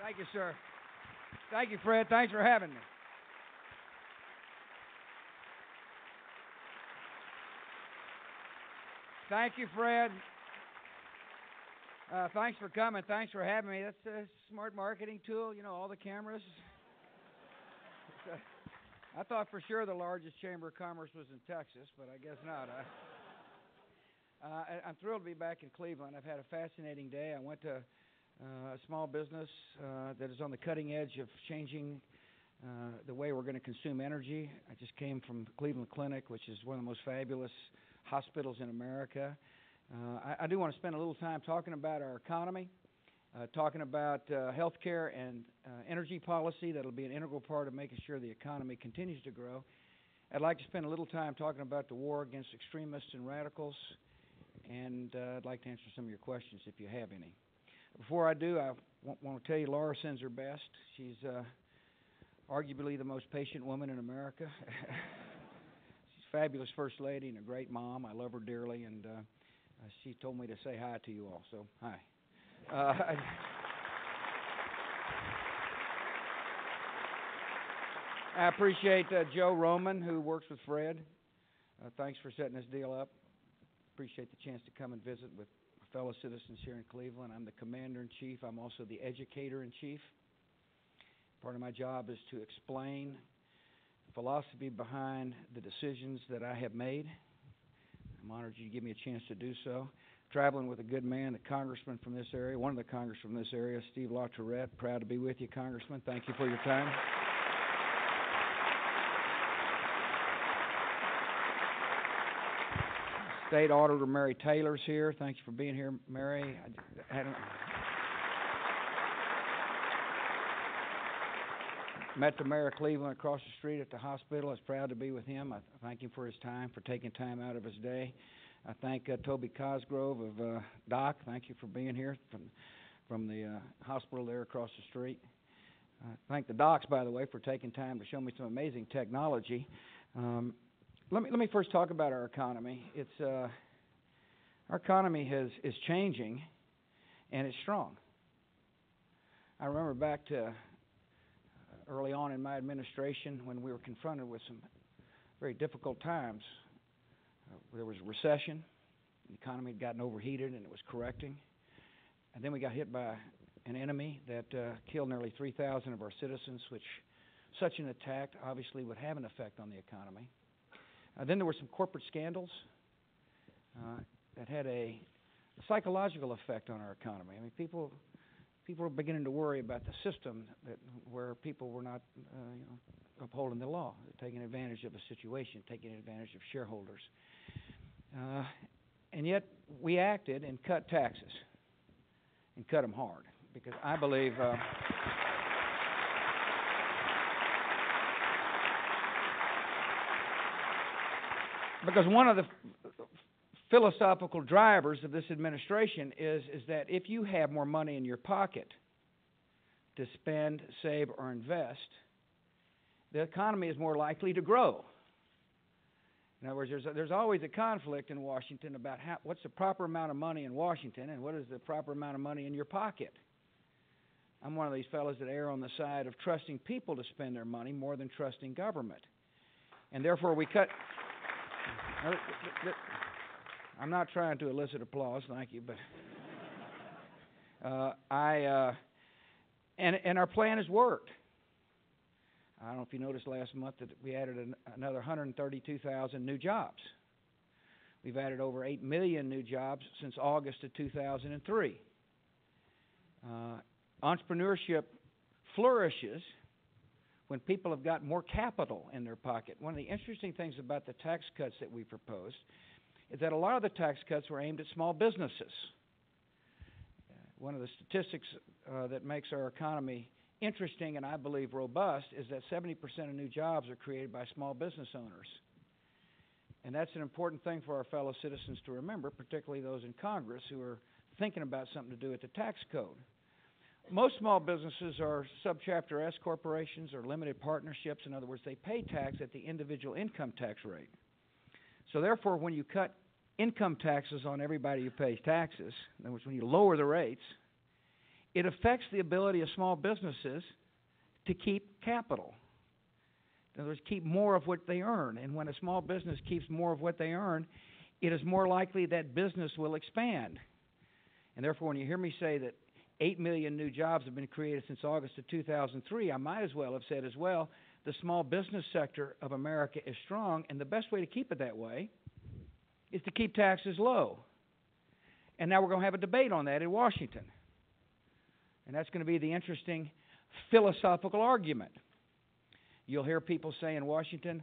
Thank you, sir. Thank you, Fred. Thanks for having me. Thank you, Fred. Thanks for coming. Thanks for having me. That's a smart marketing tool. You know, all the cameras. I thought for sure the largest chamber of commerce was in Texas, but I guess not. I'm thrilled to be back in Cleveland. I've had a fascinating day. I went to a small business that is on the cutting edge of changing the way we're going to consume energy. I just came from Cleveland Clinic, which is one of the most fabulous hospitals in America. I do want to spend a little time talking about our economy, talking about health care and energy policy. That'll be an integral part of making sure the economy continues to grow. I'd like to spend a little time talking about the war against extremists and radicals, and I'd like to answer some of your questions if you have any. Before I do, I want to tell you Laura sends her best. She's arguably the most patient woman in America. She's a fabulous First Lady and a great mom. I love her dearly, and she told me to say hi to you all, so hi. I appreciate Joe Roman, who works with Fred. Thanks for setting this deal up. Appreciate the chance to come and visit with fellow citizens here in Cleveland. I'm the Commander-in-Chief. I'm also the Educator-in-Chief. Part of my job is to explain the philosophy behind the decisions that I have made. I'm honored you give me a chance to do so. Traveling with a good man, the congressman from this area, one of the congressmen from this area, Steve LaTourette. Proud to be with you, Congressman. Thank you for your time. State Auditor Mary Taylor's here. Thanks for being here, Mary. Met the mayor of Cleveland across the street at the hospital. I was proud to be with him. I thank him for his time, for taking time out of his day. I thank Toby Cosgrove of Doc. Thank you for being here from the hospital there across the street. Thank the docs, by the way, for taking time to show me some amazing technology. Let me first talk about our economy. Our economy is changing, and it's strong. I remember back to early on in my administration when we were confronted with some very difficult times. There was a recession. The economy had gotten overheated, and it was correcting. And then we got hit by an enemy that killed nearly 3,000 of our citizens, which such an attack obviously would have an effect on the economy. Then there were some corporate scandals that had a psychological effect on our economy. I mean, people were beginning to worry about the system where people were not upholding the law, taking advantage of a situation, taking advantage of shareholders. And yet we acted and cut taxes, and cut them hard, because I believe because one of the philosophical drivers of this administration is that if you have more money in your pocket to spend, save, or invest, the economy is more likely to grow. In other words, there's always a conflict in Washington about what's the proper amount of money in Washington and what is the proper amount of money in your pocket. I'm one of these fellows that err on the side of trusting people to spend their money more than trusting government. And therefore we cut... I'm not trying to elicit applause, thank you, but and our plan has worked. I don't know if you noticed last month that we added another 132,000 new jobs. We've added over 8 million new jobs since August of 2003. Entrepreneurship flourishes when people have got more capital in their pocket. One of the interesting things about the tax cuts that we proposed is that a lot of the tax cuts were aimed at small businesses. One of the statistics that makes our economy interesting and I believe robust is that 70% of new jobs are created by small business owners. And that's an important thing for our fellow citizens to remember, particularly those in Congress who are thinking about something to do with the tax code. Most small businesses are subchapter S corporations or limited partnerships. In other words, they pay tax at the individual income tax rate. So therefore, when you cut income taxes on everybody who pays taxes, in other words, when you lower the rates, it affects the ability of small businesses to keep capital. In other words, keep more of what they earn. And when a small business keeps more of what they earn, it is more likely that business will expand. And therefore, when you hear me say that 8 million new jobs have been created since August of 2003, I might as well have said as well, the small business sector of America is strong, and the best way to keep it that way is to keep taxes low. And now we're going to have a debate on that in Washington. And that's going to be the interesting philosophical argument. You'll hear people say in Washington,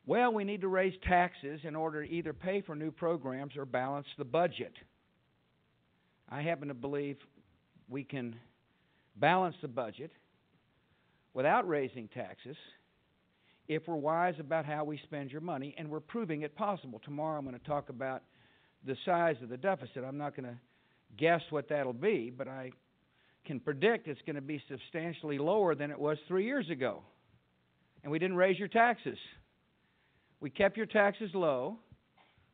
well, we need to raise taxes in order to either pay for new programs or balance the budget. I happen to believe we can balance the budget without raising taxes if we're wise about how we spend your money, and we're proving it possible. Tomorrow I'm going to talk about the size of the deficit. I'm not going to guess what that'll be, but I can predict it's going to be substantially lower than it was 3 years ago. And we didn't raise your taxes. We kept your taxes low,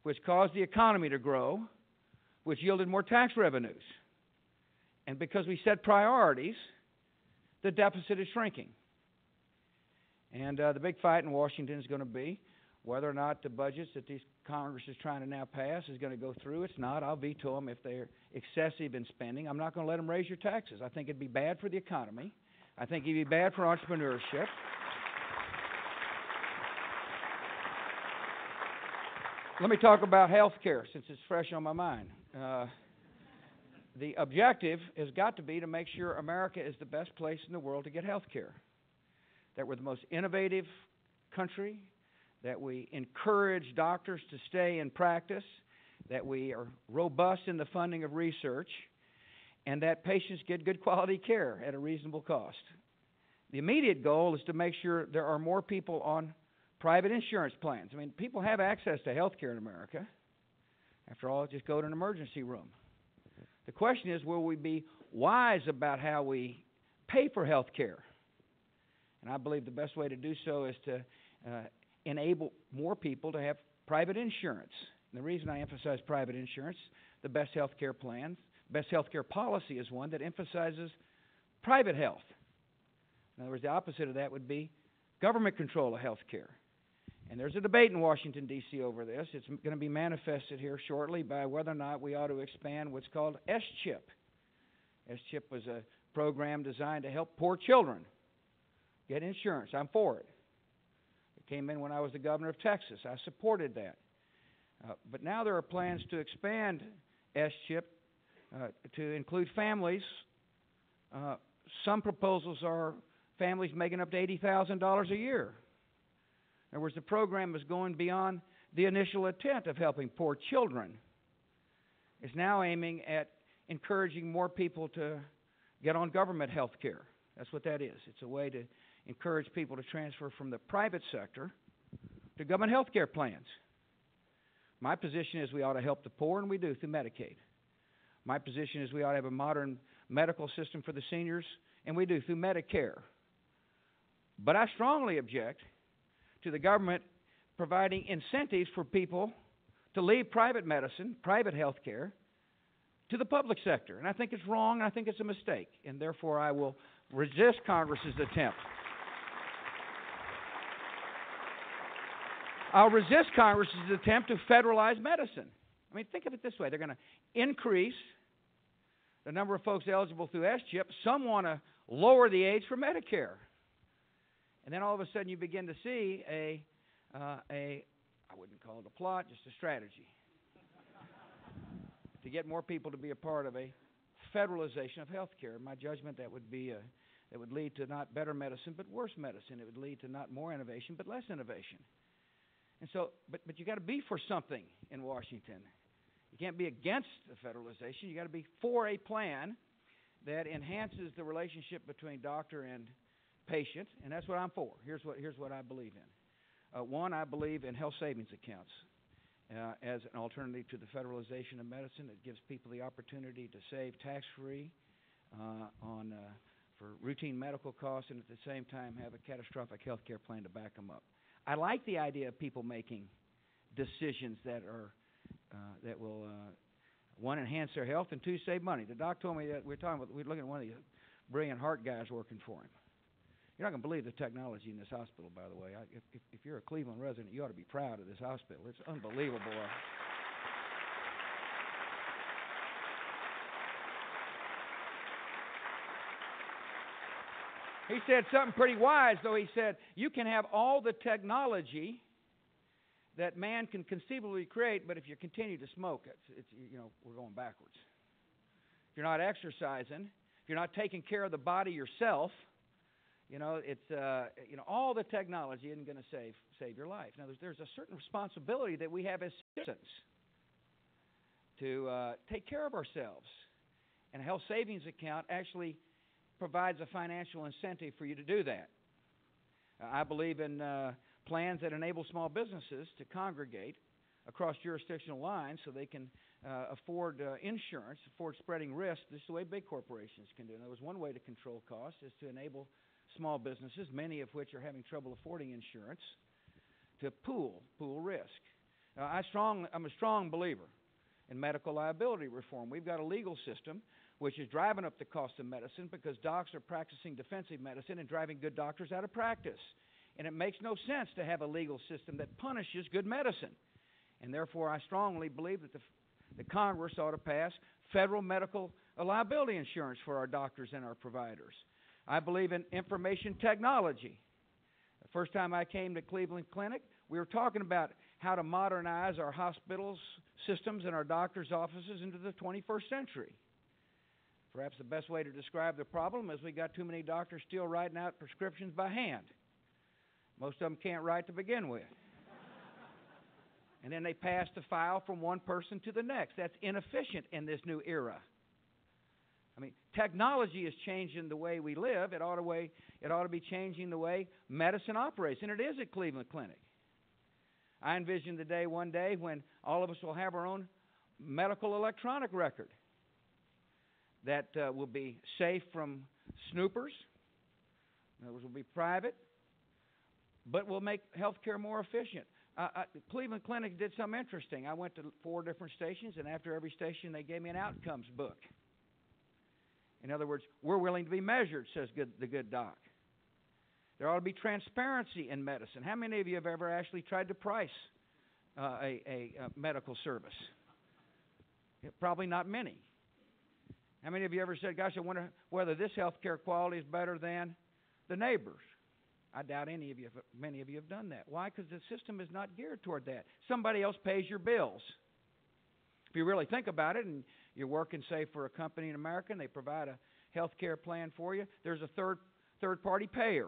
which caused the economy to grow, which yielded more tax revenues. And because we set priorities, the deficit is shrinking. And the big fight in Washington is going to be whether or not the budgets that these Congress is trying to now pass is going to go through. It's not. I'll veto them if they're excessive in spending. I'm not going to let them raise your taxes. I think it'd be bad for the economy. I think it'd be bad for entrepreneurship. Let me talk about health care since it's fresh on my mind. The objective has got to be to make sure America is the best place in the world to get health care, that we're the most innovative country, that we encourage doctors to stay in practice, that we are robust in the funding of research, and that patients get good quality care at a reasonable cost. The immediate goal is to make sure there are more people on private insurance plans. I mean, people have access to health care in America. After all, just go to an emergency room. The question is, will we be wise about how we pay for health care? And I believe the best way to do so is to enable more people to have private insurance. And the reason I emphasize private insurance, the best health care plans, best health care policy is one that emphasizes private health. In other words, the opposite of that would be government control of health care. And there's a debate in Washington, D.C. over this. It's going to be manifested here shortly by whether or not we ought to expand what's called S-CHIP. S-CHIP was a program designed to help poor children get insurance. I'm for it. It came in when I was the governor of Texas. I supported that. But now there are plans to expand S-CHIP to include families. Some proposals are families making up to $80,000 a year. In other words, the program is going beyond the initial intent of helping poor children. It's now aiming at encouraging more people to get on government health care. That's what that is. It's a way to encourage people to transfer from the private sector to government health care plans. My position is we ought to help the poor, and we do through Medicaid. My position is we ought to have a modern medical system for the seniors, and we do through Medicare. But I strongly object to the government providing incentives for people to leave private medicine, private health care, to the public sector. And I think it's wrong, and I think it's a mistake. And therefore, I will resist Congress's attempt. I'll resist Congress's attempt to federalize medicine. I mean, think of it this way. They're going to increase the number of folks eligible through S-CHIP. Some want to lower the age for Medicare. And then all of a sudden you begin to see I wouldn't call it a plot, just a strategy to get more people to be a part of a federalization of health care. In my judgment, that would lead to not better medicine, but worse medicine. It would lead to not more innovation, but less innovation. And so, but you got to be for something in Washington. You can't be against the federalization. You got to be for a plan that enhances the relationship between doctor and patient, and that's what I'm for. Here's what I believe in. One, I believe in health savings accounts as an alternative to the federalization of medicine. It gives people the opportunity to save tax-free for routine medical costs, and at the same time have a catastrophic health care plan to back them up. I like the idea of people making decisions that will One, enhance their health, and two, save money. The doc told me that we're looking at one of the brilliant heart guys working for him. You're not going to believe the technology in this hospital, by the way. If you're a Cleveland resident, you ought to be proud of this hospital. It's unbelievable. He said something pretty wise, though. He said, you can have all the technology that man can conceivably create, but if you continue to smoke, we're going backwards. If you're not exercising, if you're not taking care of the body yourself, all the technology isn't going to save your life. Now, there's a certain responsibility that we have as citizens to take care of ourselves. And a health savings account actually provides a financial incentive for you to do that. I believe in plans that enable small businesses to congregate across jurisdictional lines so they can afford insurance, afford spreading risk. This is the way big corporations can do it. There was one way to control costs is to enable small businesses, many of which are having trouble affording insurance, to pool risk. I'm a strong believer in medical liability reform. We've got a legal system which is driving up the cost of medicine because docs are practicing defensive medicine and driving good doctors out of practice. And it makes no sense to have a legal system that punishes good medicine. And therefore, I strongly believe that the Congress ought to pass federal medical liability insurance for our doctors and our providers. I believe in information technology. The first time I came to Cleveland Clinic, we were talking about how to modernize our hospitals, systems, and our doctors' offices into the 21st century. Perhaps the best way to describe the problem is we got too many doctors still writing out prescriptions by hand. Most of them can't write to begin with. And then they pass the file from one person to the next. That's inefficient in this new era. I mean, technology is changing the way we live. It ought to be changing the way medicine operates, and it is at Cleveland Clinic. I envision the day one day when all of us will have our own medical electronic record that will be safe from snoopers. In other words, will be private, but will make healthcare more efficient. Cleveland Clinic did something interesting. I went to 4 different stations, and after every station, they gave me an outcomes book. In other words, we're willing to be measured, says the good doc. There ought to be transparency in medicine. How many of you have ever actually tried to price a medical service? Probably not many. How many of you ever said, gosh, I wonder whether this health care quality is better than the neighbor's? I doubt many of you have done that. Why? Because the system is not geared toward that. Somebody else pays your bills. If you really think about it, and you're working, say, for a company in America, and they provide a health care plan for you, there's a third-party payer.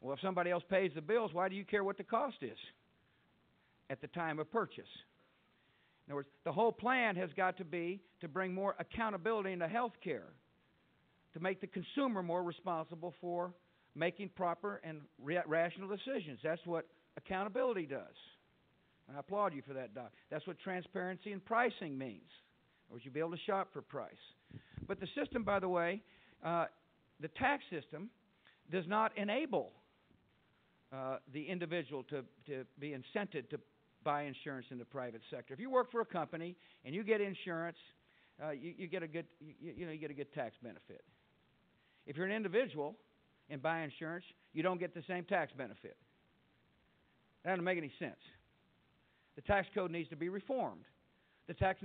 Well, if somebody else pays the bills, why do you care what the cost is at the time of purchase? In other words, the whole plan has got to be to bring more accountability into health care, to make the consumer more responsible for making proper and rational decisions. That's what accountability does. And I applaud you for that, Doc. That's what transparency and pricing means. Or you'll be able to shop for price. But the system, by the way, the tax system does not enable the individual to be incented to buy insurance in the private sector. If you work for a company and you get insurance, you get a good tax benefit. If you're an individual and buy insurance, you don't get the same tax benefit. That doesn't make any sense. The tax code needs to be reformed. The tax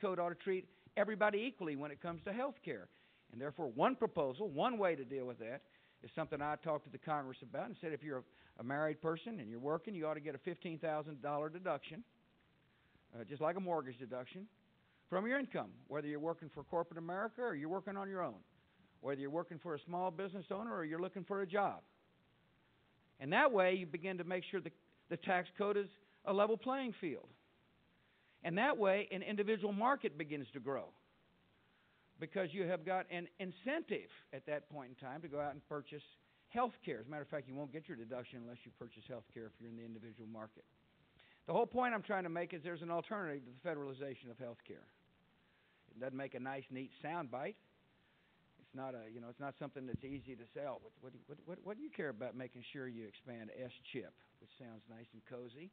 code ought to treat everybody equally when it comes to health care. And therefore, one proposal, one way to deal with that is something I talked to the Congress about and said if you're a married person and you're working, you ought to get a $15,000 deduction, just like a mortgage deduction, from your income, whether you're working for corporate America or you're working on your own, whether you're working for a small business owner or you're looking for a job. And that way, you begin to make sure the tax code is a level playing field. And that way, an individual market begins to grow because you have got an incentive at that point in time to go out and purchase health care. As a matter of fact, you won't get your deduction unless you purchase health care if you're in the individual market. The whole point I'm trying to make is there's an alternative to the federalization of health care. It doesn't make a nice, neat soundbite. It's not something that's easy to sell. What do you care about making sure you expand S-chip, which sounds nice and cozy?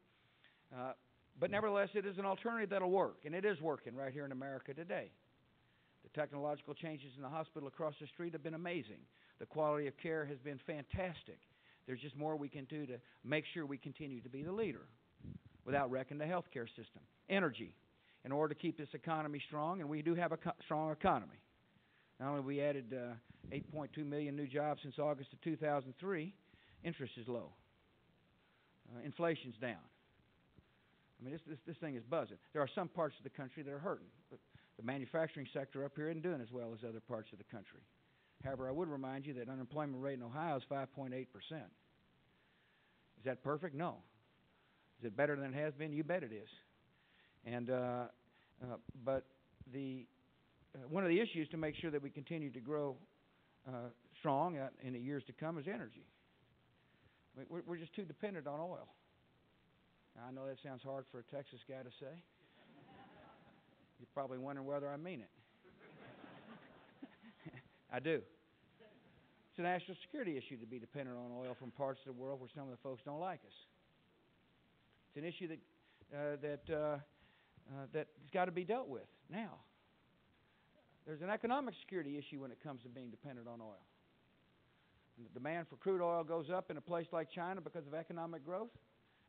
But nevertheless, it is an alternative that'll work, and it is working right here in America today. The technological changes in the hospital across the street have been amazing. The quality of care has been fantastic. There's just more we can do to make sure we continue to be the leader without wrecking the healthcare system. Energy. In order to keep this economy strong, and we do have a strong economy. Not only have we added 8.2 million new jobs since August of 2003, interest is low. Inflation's down. I mean, this thing is buzzing. There are some parts of the country that are hurting. But the manufacturing sector up here isn't doing as well as other parts of the country. However, I would remind you that unemployment rate in Ohio is 5.8%. Is that perfect? No. Is it better than it has been? You bet it is. And but one of the issues to make sure that we continue to grow strong in the years to come is energy. We're just too dependent on oil. Now, I know that sounds hard for a Texas guy to say. You're probably wondering whether I mean it. I do. It's a national security issue to be dependent on oil from parts of the world where some of the folks don't like us. It's an issue that's got to be dealt with now. There's an economic security issue when it comes to being dependent on oil. When the demand for crude oil goes up in a place like China because of economic growth,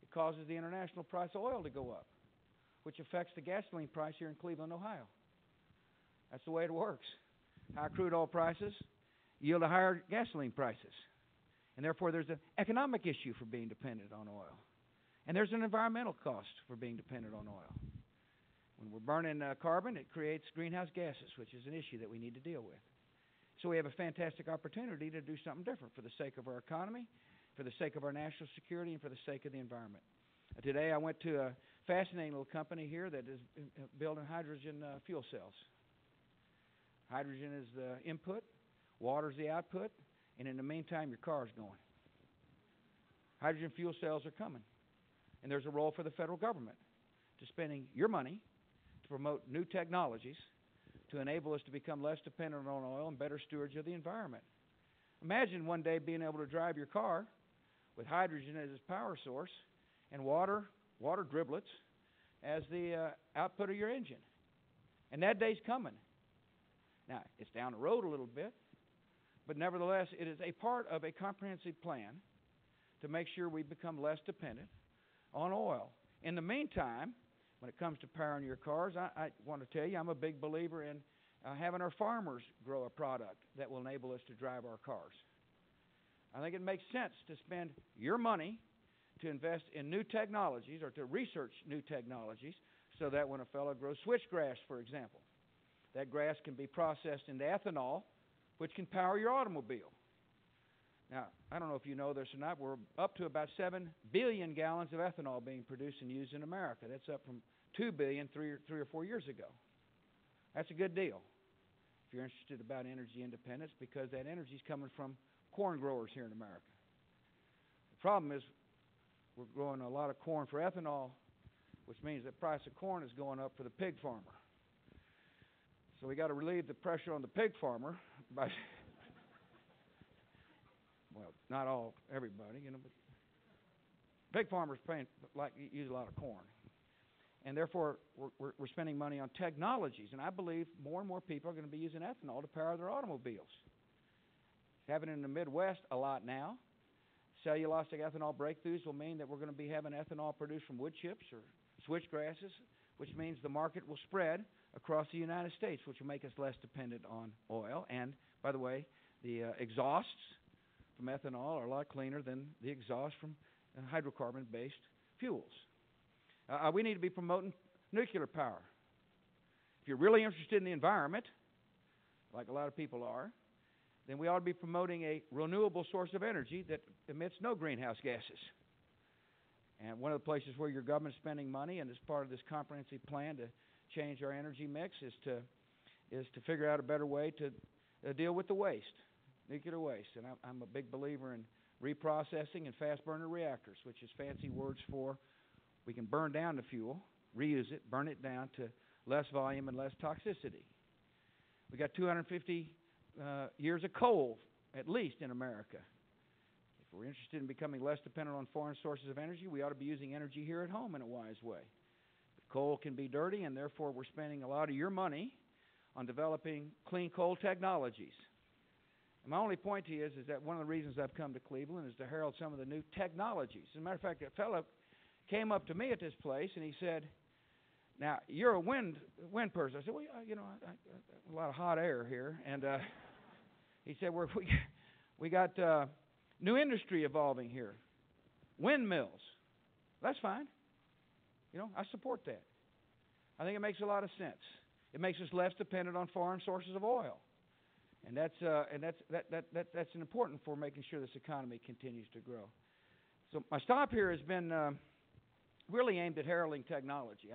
it causes the international price of oil to go up, which affects the gasoline price here in Cleveland, Ohio. That's the way it works. High crude oil prices yield to higher gasoline prices. And therefore, there's an economic issue for being dependent on oil. And there's an environmental cost for being dependent on oil. When we're burning carbon, it creates greenhouse gases, which is an issue that we need to deal with. So we have a fantastic opportunity to do something different for the sake of our economy, for the sake of our national security, and for the sake of the environment. Today I went to a fascinating little company here that is building hydrogen fuel cells. Hydrogen is the input, water is the output, and in the meantime your car is going. Hydrogen fuel cells are coming. And there's a role for the federal government to spending your money to promote new technologies to enable us to become less dependent on oil and better stewards of the environment. Imagine one day being able to drive your car with hydrogen as its power source and water driblets as the output of your engine. And that day's coming. Now, it's down the road a little bit, but nevertheless, it is a part of a comprehensive plan to make sure we become less dependent on oil. In the meantime, when it comes to powering your cars, I want to tell you I'm a big believer in having our farmers grow a product that will enable us to drive our cars. I think it makes sense to spend your money to invest in new technologies or to research new technologies so that when a fellow grows switchgrass, for example, that grass can be processed into ethanol, which can power your automobile. Now, I don't know if you know this or not, we're up to about 7 billion gallons of ethanol being produced and used in America. That's up from 2 billion three or 4 years ago. That's a good deal if you're interested about energy independence, because that energy is coming from corn growers here in America. The problem is we're growing a lot of corn for ethanol, which means the price of corn is going up for the pig farmer. So we got to relieve the pressure on the pig farmer by well, not everybody, but pig farmers use a lot of corn. And therefore, we're spending money on technologies. And I believe more and more people are going to be using ethanol to power their automobiles. It's happening in the Midwest a lot now. Cellulosic ethanol breakthroughs will mean that we're going to be having ethanol produced from wood chips or switchgrasses, which means the market will spread across the United States, which will make us less dependent on oil. And, by the way, the exhausts from ethanol are a lot cleaner than the exhaust from hydrocarbon-based fuels. We need to be promoting nuclear power. If you're really interested in the environment, like a lot of people are, then we ought to be promoting a renewable source of energy that emits no greenhouse gases. And one of the places where your government's spending money, and as part of this comprehensive plan to change our energy mix, is to figure out a better way to deal with the waste, nuclear waste. And I'm a big believer in reprocessing and fast burner reactors, which is fancy words for we can burn down the fuel, reuse it, burn it down to less volume and less toxicity. We got 250 years of coal, at least in America. If we're interested in becoming less dependent on foreign sources of energy, we ought to be using energy here at home in a wise way. Coal can be dirty, and therefore we're spending a lot of your money on developing clean coal technologies. And my only point to you is that one of the reasons I've come to Cleveland is to herald some of the new technologies. As a matter of fact, a fellow came up to me at this place, and he said, now, you're a wind person. I said, well, a lot of hot air here. And he said, we got new industry evolving here, windmills. That's fine. I support that. I think it makes a lot of sense. It makes us less dependent on foreign sources of oil, and that's important for making sure this economy continues to grow. So my stop here has been really aimed at heralding technology.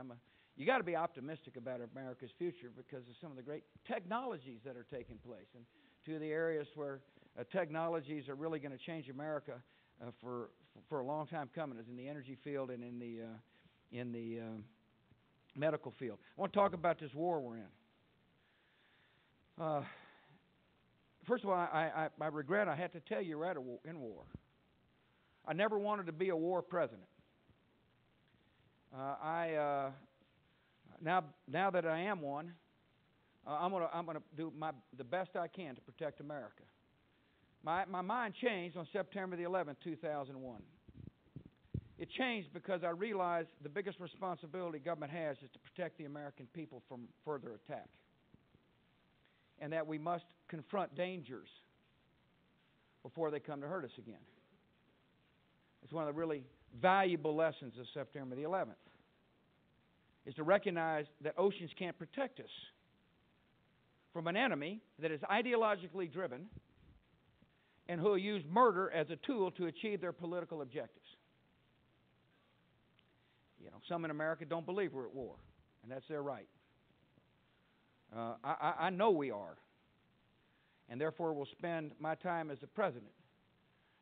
You got to be optimistic about America's future because of some of the great technologies that are taking place, and two of the areas where technologies are really going to change America for a long time coming is in the energy field and in the medical field. I want to talk about this war we're in. First of all, I regret I had to tell you we're in war. I never wanted to be a war president. Now that I am one, I'm gonna do the best I can to protect America. My mind changed on September the 11th, 2001. It changed because I realized the biggest responsibility government has is to protect the American people from further attack, and that we must confront dangers before they come to hurt us again. It's one of the really valuable lessons of September the 11th, is to recognize that oceans can't protect us from an enemy that is ideologically driven and who will use murder as a tool to achieve their political objectives. Some in America don't believe we're at war, and that's their right. I know we are, and therefore will spend my time as the president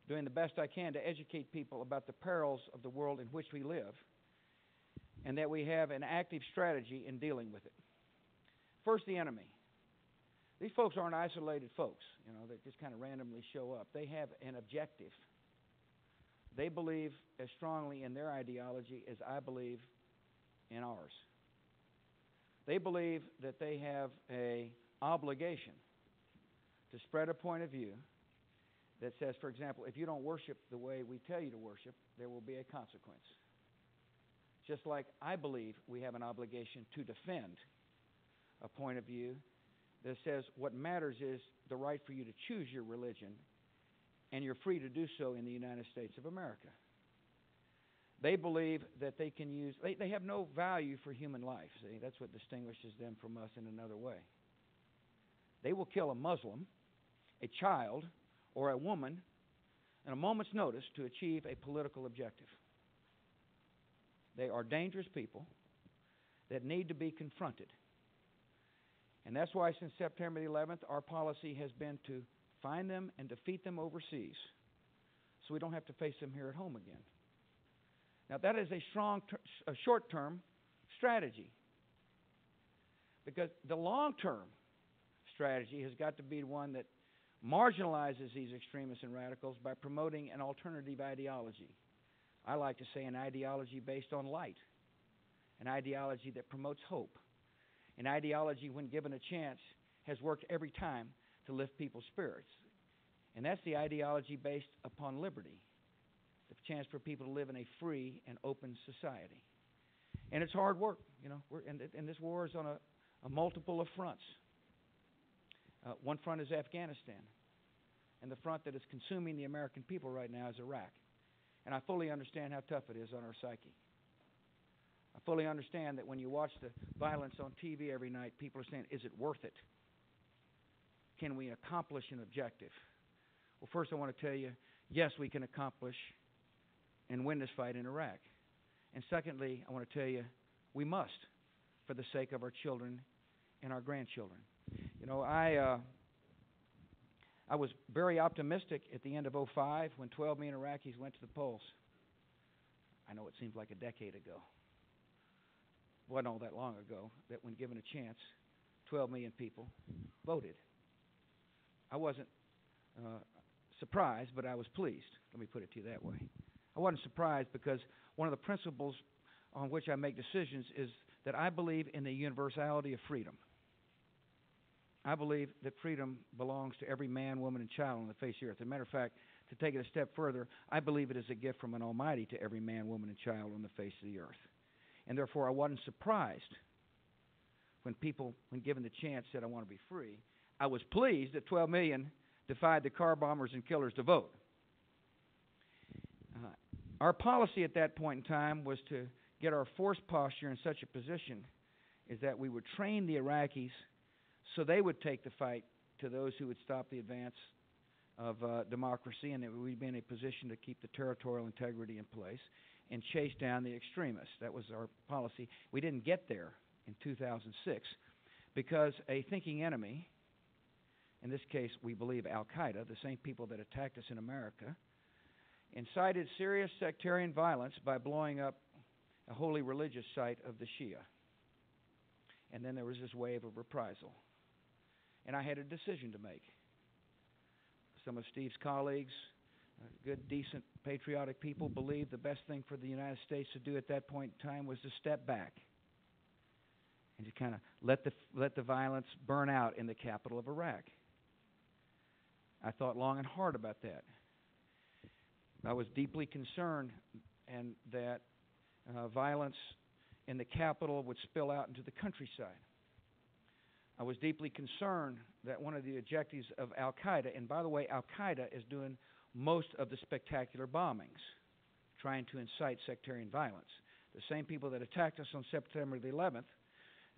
doing the best I can to educate people about the perils of the world in which we live, and that we have an active strategy in dealing with it. First, the enemy. These folks aren't isolated folks, that just kind of randomly show up. They have an objective. They believe as strongly in their ideology as I believe in ours. They believe that they have an obligation to spread a point of view that says, for example, if you don't worship the way we tell you to worship, there will be a consequence. Just like I believe we have an obligation to defend a point of view that says what matters is the right for you to choose your religion, and you're free to do so in the United States of America. They believe that they can use, they have no value for human life. See, that's what distinguishes them from us in another way. They will kill a Muslim, a child, or a woman in a moment's notice to achieve a political objective. They are dangerous people that need to be confronted. And that's why since September the 11th, our policy has been to find them and defeat them overseas so we don't have to face them here at home again. Now, that is a strong, short-term strategy, because the long-term strategy has got to be one that marginalizes these extremists and radicals by promoting an alternative ideology. I like to say an ideology based on light, an ideology that promotes hope, an ideology, when given a chance, has worked every time to lift people's spirits. And that's the ideology based upon liberty, the chance for people to live in a free and open society. And it's hard work, and this war is on a multiple of fronts. One front is Afghanistan, and the front that is consuming the American people right now is Iraq. And I fully understand how tough it is on our psyche. I fully understand that when you watch the violence on TV every night, people are saying, is it worth it? Can we accomplish an objective? Well, first I want to tell you, yes, we can accomplish and win this fight in Iraq. And secondly, I want to tell you, we must, for the sake of our children and our grandchildren. I was very optimistic at the end of 2005 when 12 million Iraqis went to the polls. I know it seems like a decade ago. It wasn't all that long ago that when given a chance, 12 million people voted. I wasn't surprised, but I was pleased. Let me put it to you that way. I wasn't surprised because one of the principles on which I make decisions is that I believe in the universality of freedom. I believe that freedom belongs to every man, woman, and child on the face of the earth. As a matter of fact, to take it a step further, I believe it is a gift from an Almighty to every man, woman, and child on the face of the earth. And therefore, I wasn't surprised when people, when given the chance, said, I want to be free. I was pleased that 12 million defied the car bombers and killers to vote. Our policy at that point in time was to get our force posture in such a position is that we would train the Iraqis so they would take the fight to those who would stop the advance of democracy, and that we'd be in a position to keep the territorial integrity in place and chase down the extremists. That was our policy. We didn't get there in 2006 because a thinking enemy, in this case we believe Al-Qaeda, the same people that attacked us in America, incited serious sectarian violence by blowing up a holy religious site of the Shia. And then there was this wave of reprisal. And I had a decision to make. Some of Steve's colleagues, good, decent, patriotic people, believed the best thing for the United States to do at that point in time was to step back and to kind of let the violence burn out in the capital of Iraq. I thought long and hard about that. I was deeply concerned and that violence in the capital would spill out into the countryside. I was deeply concerned that one of the objectives of Al-Qaeda, and by the way, Al-Qaeda is doing most of the spectacular bombings, trying to incite sectarian violence. The same people that attacked us on September the 11th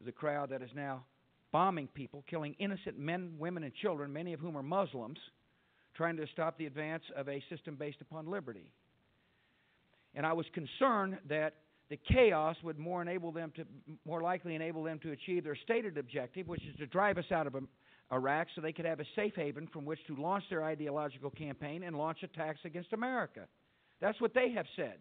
is a crowd that is now bombing people, killing innocent men, women, and children, many of whom are Muslims, trying to stop the advance of a system based upon liberty. And I was concerned that the chaos would more likely enable them to achieve their stated objective, which is to drive us out of Iraq so they could have a safe haven from which to launch their ideological campaign and launch attacks against America. That's what they have said.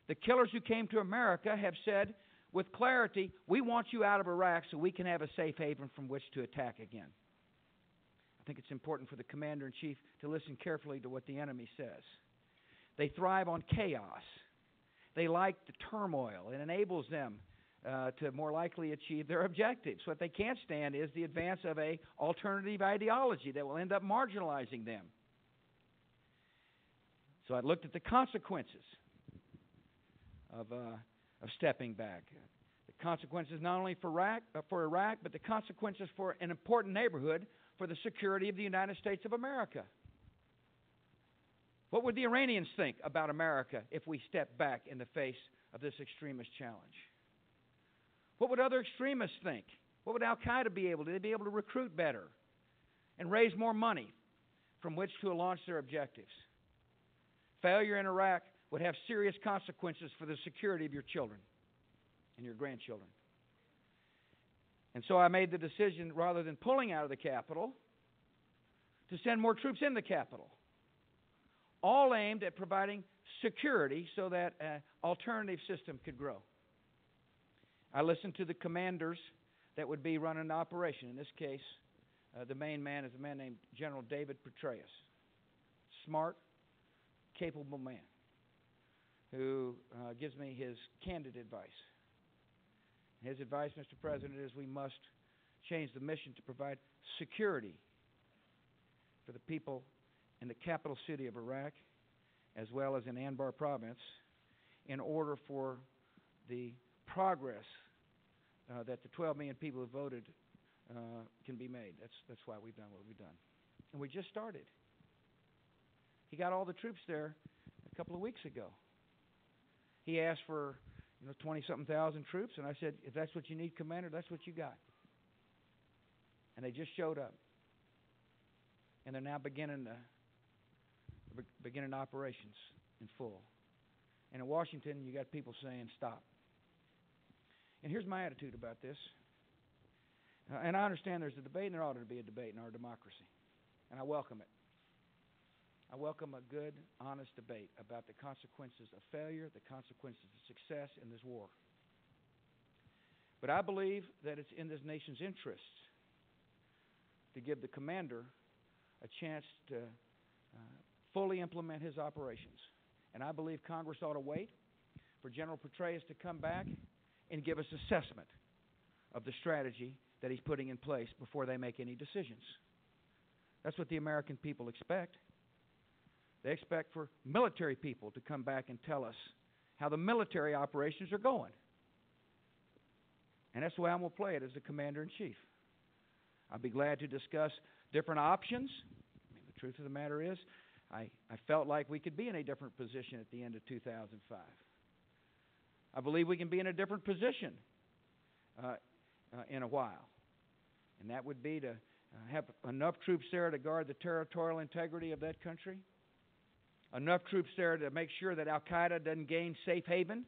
The killers who came to America have said with clarity, we want you out of Iraq so we can have a safe haven from which to attack again. I think it's important for the commander-in-chief to listen carefully to what the enemy says. They thrive on chaos. They like the turmoil. It enables them to more likely achieve their objectives. What they can't stand is the advance of an alternative ideology that will end up marginalizing them. So I looked at the consequences of stepping back. The consequences not only for Iraq, but the consequences for an important neighborhood for the security of the United States of America. What would the Iranians think about America if we stepped back in the face of this extremist challenge? What would other extremists think? What would Al-Qaeda be able to do? They'd be able to recruit better and raise more money from which to launch their objectives. Failure in Iraq would have serious consequences for the security of your children and your grandchildren. And so I made the decision, rather than pulling out of the capital, to send more troops in the capital, all aimed at providing security so that an alternative system could grow. I listened to the commanders that would be running the operation. In this case, the main man is a man named General David Petraeus. Smart, capable man who gives me his candid advice. His advice, Mr. President, is we must change the mission to provide security for the people in the capital city of Iraq, as well as in Anbar province, in order for the progress that the 12 million people who voted can be made. That's why we've done what we've done. And we just started. He got all the troops there a couple of weeks ago. He asked for 20-something thousand troops, and I said, if that's what you need, Commander, that's what you got. And they just showed up. And they're now beginning operations in full. And in Washington, you got people saying, stop. And here's my attitude about this. And I understand there's a debate, and there ought to be a debate in our democracy. And I welcome it. I welcome a good, honest debate about the consequences of failure, the consequences of success in this war. But I believe that it's in this nation's interests to give the commander a chance to fully implement his operations. And I believe Congress ought to wait for General Petraeus to come back and give us assessment of the strategy that he's putting in place before they make any decisions. That's what the American people expect. They expect for military people to come back and tell us how the military operations are going. And that's the way I'm going to play it as the Commander-in-Chief. I'll be glad to discuss different options. I mean, the truth of the matter is, I felt like we could be in a different position at the end of 2005. I believe we can be in a different position in a while. And that would be to have enough troops there to guard the territorial integrity of that country, enough troops there to make sure that Al-Qaeda doesn't gain safe haven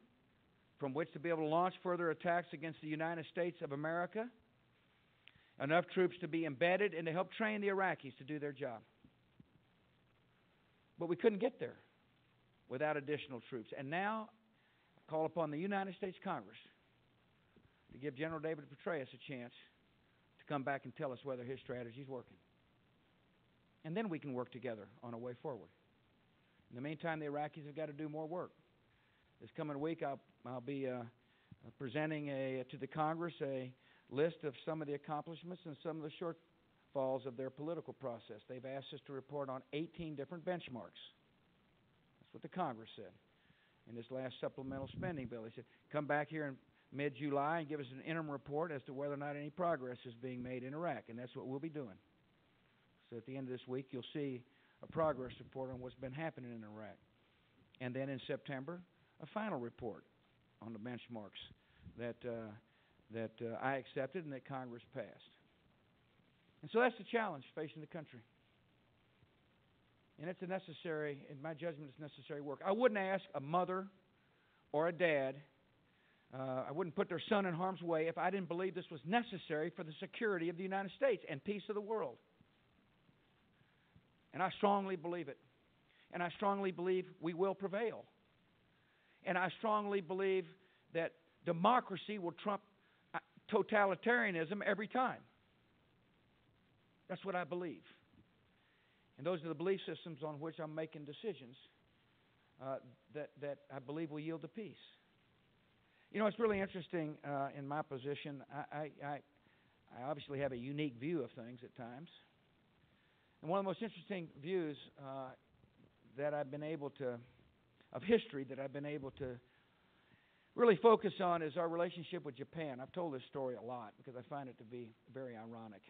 from which to be able to launch further attacks against the United States of America, enough troops to be embedded and to help train the Iraqis to do their job. But we couldn't get there without additional troops. And now I call upon the United States Congress to give General David Petraeus a chance to come back and tell us whether his strategy is working. And then we can work together on a way forward. In the meantime, the Iraqis have got to do more work. This coming week, I'll be presenting to the Congress a list of some of the accomplishments and some of the shortfalls of their political process. They've asked us to report on 18 different benchmarks. That's what the Congress said in this last supplemental spending bill. They said, come back here in mid-July and give us an interim report as to whether or not any progress is being made in Iraq, and that's what we'll be doing. So at the end of this week, you'll see a progress report on what's been happening in Iraq. And then in September, a final report on the benchmarks that I accepted and that Congress passed. And so that's the challenge facing the country. And it's a necessary, in my judgment, it's necessary work. I wouldn't ask a mother or a dad, I wouldn't put their son in harm's way if I didn't believe this was necessary for the security of the United States and peace of the world. And I strongly believe it. And I strongly believe we will prevail. And I strongly believe that democracy will trump totalitarianism every time. That's what I believe. And those are the belief systems on which I'm making decisions that I believe will yield to peace. You know, it's really interesting in my position. I obviously have a unique view of things at times. And one of the most interesting views that I've been able to, of history that I've been able to really focus on is our relationship with Japan. I've told this story a lot because I find it to be very ironic.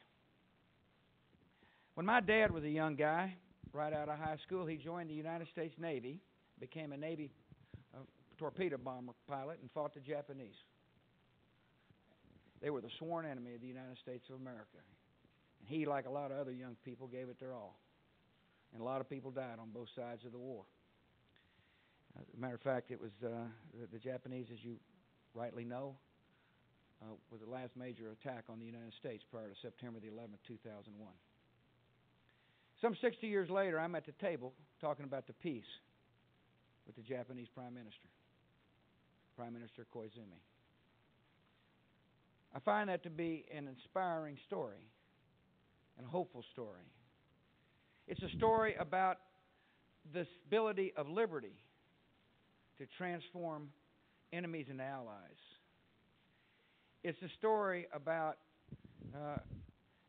When my dad was a young guy, right out of high school, he joined the United States Navy, became a Navy torpedo bomber pilot, and fought the Japanese. They were the sworn enemy of the United States of America. And he, like a lot of other young people, gave it their all. And a lot of people died on both sides of the war. As a matter of fact, it was the Japanese, as you rightly know, was the last major attack on the United States prior to September the 11th, 2001. Some 60 years later, I'm at the table talking about the peace with the Japanese Prime Minister, Prime Minister Koizumi. I find that to be an inspiring story and a hopeful story. It's a story about the ability of liberty to transform enemies into allies. It's a story about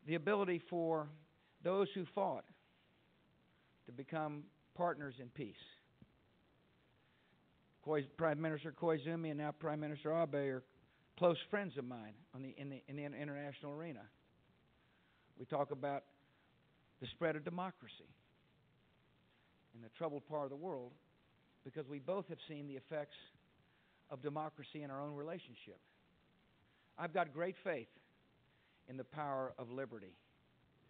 the ability for those who fought to become partners in peace. Prime Minister Koizumi and now Prime Minister Abe are close friends of mine in the international arena. We talk about the spread of democracy in the troubled part of the world because we both have seen the effects of democracy in our own relationship. I've got great faith in the power of liberty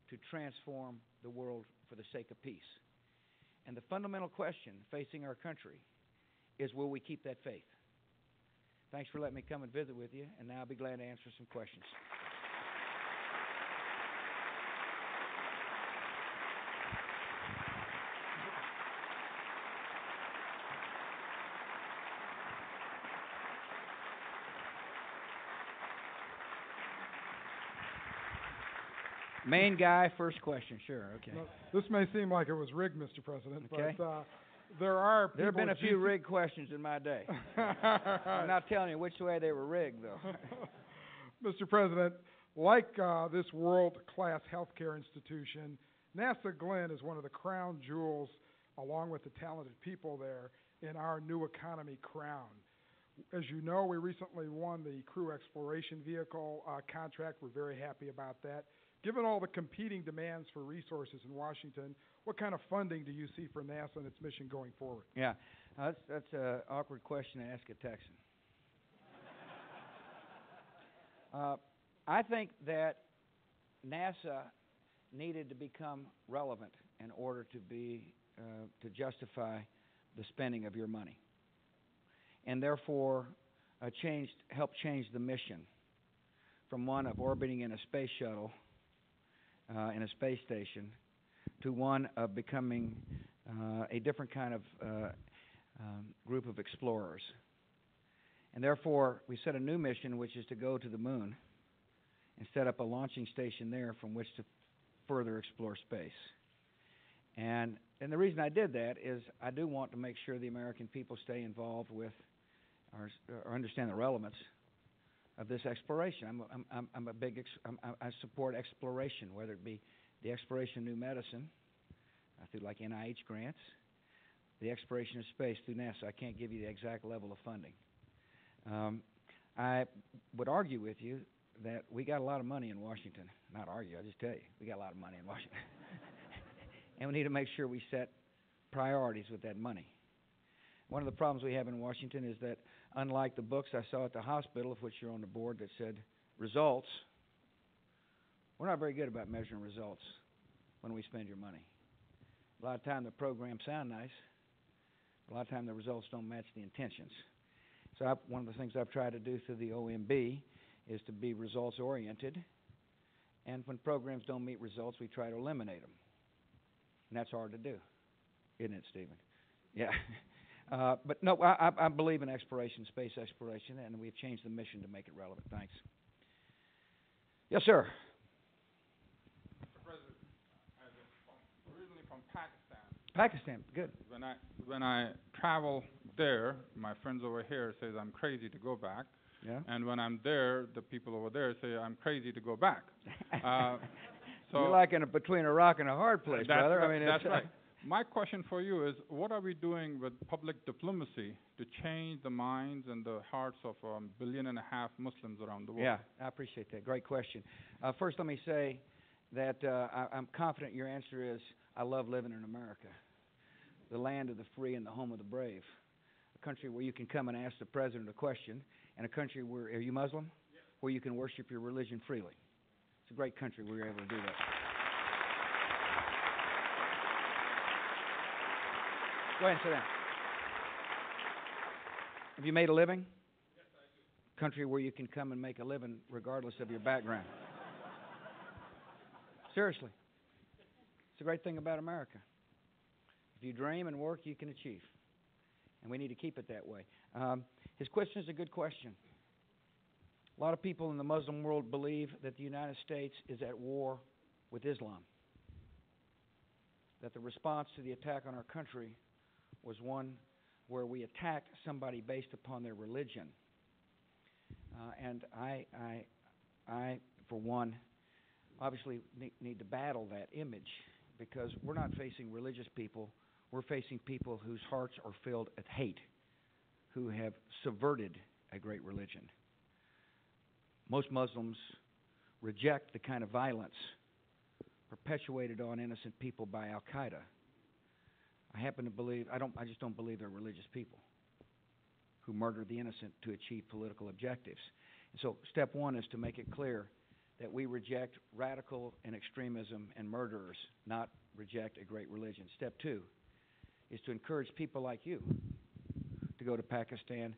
to transform the world for the sake of peace. And the fundamental question facing our country is, will we keep that faith? Thanks for letting me come and visit with you, and now I'll be glad to answer some questions. Main guy, first question. Sure, okay. Now, this may seem like it was rigged, Mr. President, okay. but there are people... There have been a few rigged questions in my day. I'm not telling you which way they were rigged, though. Mr. President, like this world-class healthcare institution, NASA Glenn is one of the crown jewels, along with the talented people there, in our new economy crown. As you know, we recently won the Crew Exploration Vehicle contract. We're very happy about that. Given all the competing demands for resources in Washington, what kind of funding do you see for NASA and its mission going forward? Yeah, that's an awkward question to ask a Texan. I think that NASA needed to become relevant in order to justify the spending of your money, and therefore help change the mission from one of orbiting in a space shuttle in a space station to one of becoming a different kind of group of explorers. And therefore, we set a new mission, which is to go to the moon and set up a launching station there from which to further explore space. And the reason I did that is I do want to make sure the American people stay involved with or understand the relevance of this exploration. I support exploration, whether it be the exploration of new medicine through like NIH grants, the exploration of space through NASA. I can't give you the exact level of funding. I would argue with you that we got a lot of money in Washington. Not argue, I just tell you, we got a lot of money in Washington. And we need to make sure we set priorities with that money. One of the problems we have in Washington is that, unlike the books I saw at the hospital, of which you're on the board, that said results, we're not very good about measuring results when we spend your money. A lot of time the programs sound nice, but a lot of time the results don't match the intentions. So one of the things I've tried to do through the OMB is to be results-oriented, and when programs don't meet results, we try to eliminate them. And that's hard to do, isn't it, Stephen? Yeah. But no, I believe in exploration, space exploration, and we've changed the mission to make it relevant. Thanks. Yes, sir. Mr. President, originally from Pakistan. Pakistan, good. When I travel there, my friends over here say I'm crazy to go back. Yeah. And when I'm there, the people over there say I'm crazy to go back. So you're like between a rock and a hard place, brother. Right, I mean, that's right. My question for you is, what are we doing with public diplomacy to change the minds and the hearts of 1.5 billion Muslims around the world? Yeah, I appreciate that. Great question. First, let me say that I'm confident your answer is, I love living in America, the land of the free and the home of the brave, a country where you can come and ask the president a question, and a country where, are you Muslim? Yes. Where you can worship your religion freely. It's a great country where you're able to do that. Go ahead and sit down. Have you made a living? Yes, I do. Country where you can come and make a living regardless of your background. Seriously. It's a great thing about America. If you dream and work, you can achieve. And we need to keep it that way. His question is a good question. A lot of people in the Muslim world believe that the United States is at war with Islam, that the response to the attack on our country was one where we attacked somebody based upon their religion. And I, for one, obviously need to battle that image, because we're not facing religious people. We're facing people whose hearts are filled with hate, who have subverted a great religion. Most Muslims reject the kind of violence perpetuated on innocent people by Al-Qaeda. I happen to believe, I just don't believe they're religious people who murder the innocent to achieve political objectives. And so step one is to make it clear that we reject radical and extremism and murderers, not reject a great religion. Step two is to encourage people like you to go to Pakistan.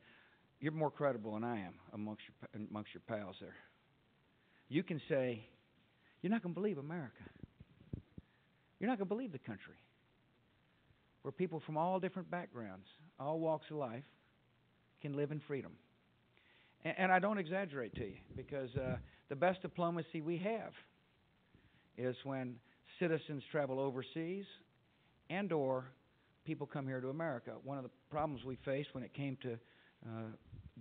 You're more credible than I am amongst your pals there. You can say, you're not going to believe America. You're not going to believe the country where people from all different backgrounds, all walks of life, can live in freedom. And I don't exaggerate to you, because the best diplomacy we have is when citizens travel overseas and or people come here to America. One of the problems we faced when it came to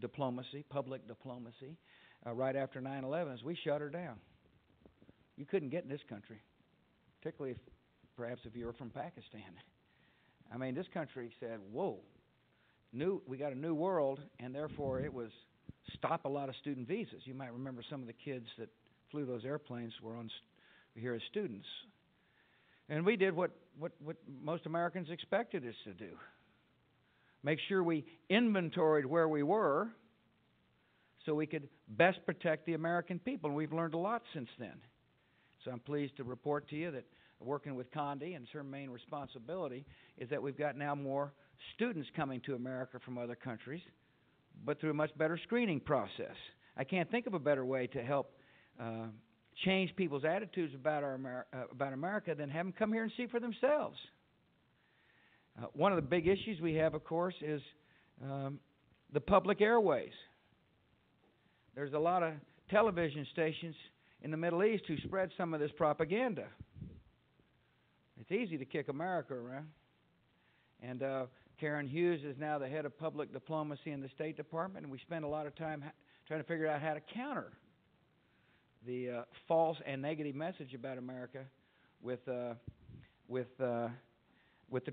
diplomacy, public diplomacy, right after 9/11 is we shut her down. You couldn't get in this country, particularly perhaps if you were from Pakistan. I mean, this country said, whoa, we got a new world, and therefore it was stop a lot of student visas. You might remember some of the kids that flew those airplanes were here as students. And we did what most Americans expected us to do. Make sure we inventoried where we were so we could best protect the American people. And we've learned a lot since then. So I'm pleased to report to you that working with Condi, and her main responsibility is that we've got now more students coming to America from other countries, but through a much better screening process. I can't think of a better way to help change people's attitudes about America than have them come here and see for themselves. One of the big issues we have, of course, is the public airways. There's a lot of television stations in the Middle East who spread some of this propaganda. It's easy to kick America around. And Karen Hughes is now the head of public diplomacy in the State Department, and we spend a lot of time trying to figure out how to counter the false and negative message about America with the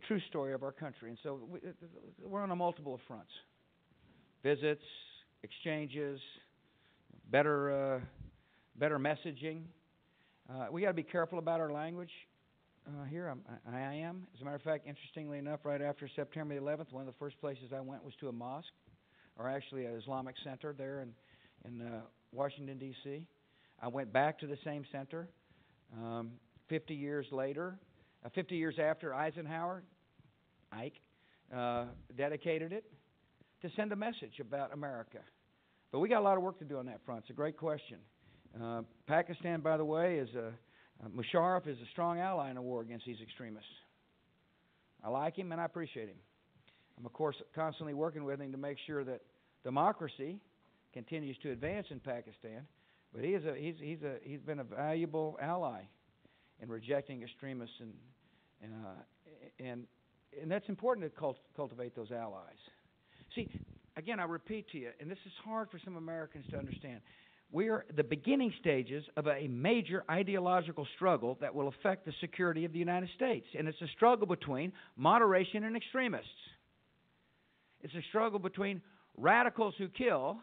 true story of our country. And so we're on a multiple of fronts: visits, exchanges, better messaging. We got to be careful about our language here. I am. As a matter of fact, interestingly enough, right after September 11th, one of the first places I went was to a mosque, or actually an Islamic center there in Washington, D.C. I went back to the same center 50 years later, 50 years after Ike, dedicated it to send a message about America. But we got a lot of work to do on that front. It's a great question. Pakistan, by the way, Musharraf is a strong ally in the war against these extremists. I like him and I appreciate him. I'm, of course, constantly working with him to make sure that democracy continues to advance in Pakistan. But he's been a valuable ally in rejecting extremists, and that's important to cultivate those allies. See, again, I repeat to you, and this is hard for some Americans to understand. We are at the beginning stages of a major ideological struggle that will affect the security of the United States. And it's a struggle between moderation and extremists. It's a struggle between radicals who kill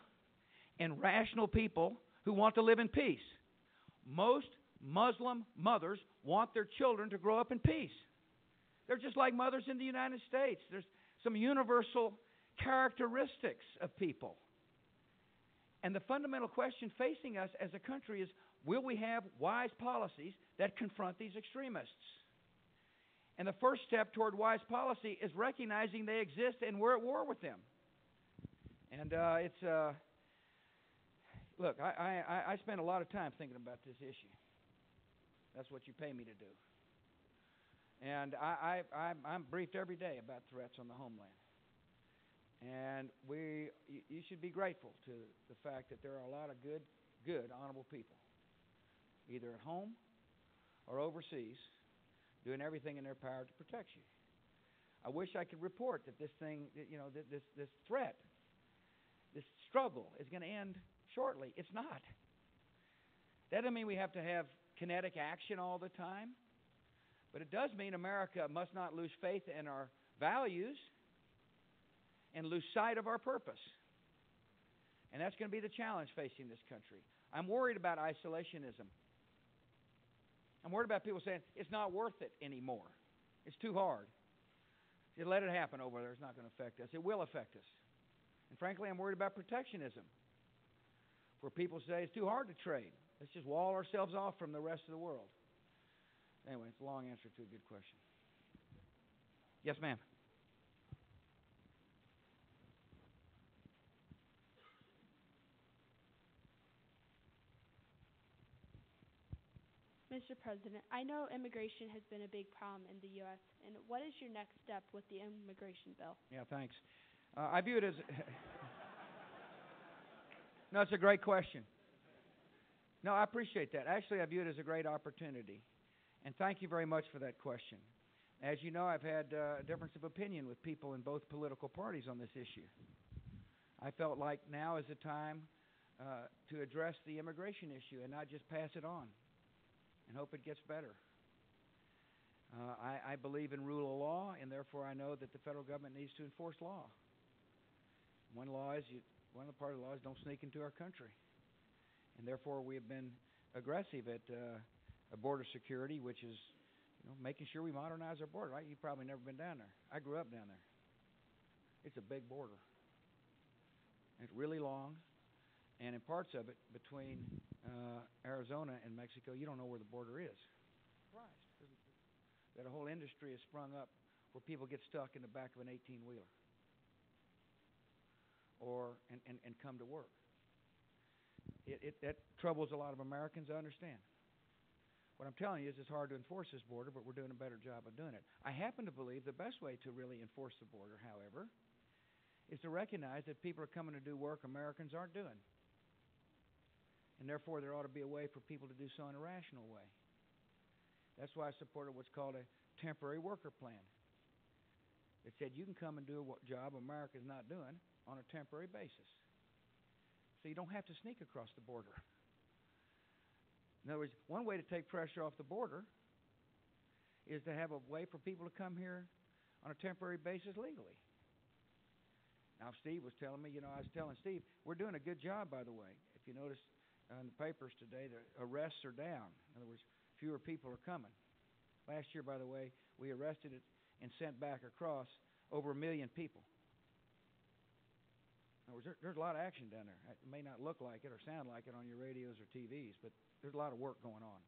and rational people who want to live in peace. Most Muslim mothers want their children to grow up in peace. They're just like mothers in the United States. There's some universal characteristics of people. And the fundamental question facing us as a country is, will we have wise policies that confront these extremists? And the first step toward wise policy is recognizing they exist and we're at war with them. And look, I spend a lot of time thinking about this issue. That's what you pay me to do. And I'm briefed every day about threats on the homeland. And you should be grateful to the fact that there are a lot of good, honorable people, either at home or overseas, doing everything in their power to protect you. I wish I could report that this thing, this threat, this struggle is going to end shortly. It's not. That doesn't mean we have to have kinetic action all the time, but it does mean America must not lose faith in our values and lose sight of our purpose. And that's going to be the challenge facing this country. I'm worried about isolationism. I'm worried about people saying, it's not worth it anymore. It's too hard. You let it happen over there. It's not going to affect us. It will affect us. And frankly, I'm worried about protectionism, where people say it's too hard to trade. Let's just wall ourselves off from the rest of the world. Anyway, it's a long answer to a good question. Yes, ma'am. Mr. President, I know immigration has been a big problem in the U.S., and what is your next step with the immigration bill? Yeah, thanks. I view it as... No, it's a great question. No, I appreciate that. Actually, I view it as a great opportunity. And thank you very much for that question. As you know, I've had a difference of opinion with people in both political parties on this issue. I felt like now is the time to address the immigration issue and not just pass it on and hope it gets better. I believe in rule of law, and therefore I know that the federal government needs to enforce law. One of the part of the law is don't sneak into our country. And therefore we have been aggressive at border security, which is making sure we modernize our border. Right? You've probably never been down there. I grew up down there. It's a big border. It's really long, and in parts of it, between Arizona and Mexico, you don't know where the border is. Surprised. That a whole industry has sprung up where people get stuck in the back of an 18-wheeler and come to work. That troubles a lot of Americans, I understand. What I'm telling you is it's hard to enforce this border, but we're doing a better job of doing it. I happen to believe the best way to really enforce the border, however, is to recognize that people are coming to do work Americans aren't doing. And therefore, there ought to be a way for people to do so in a rational way. That's why I supported what's called a temporary worker plan. It said you can come and do a job America's not doing on a temporary basis. So you don't have to sneak across the border. In other words, one way to take pressure off the border is to have a way for people to come here on a temporary basis legally. Now, Steve was telling me, I was telling Steve, we're doing a good job, by the way. If you notice in the papers today, the arrests are down. In other words, fewer people are coming. Last year, by the way, we arrested and sent back across over 1 million people. In other words, there's a lot of action down there. It may not look like it or sound like it on your radios or TVs, but there's a lot of work going on.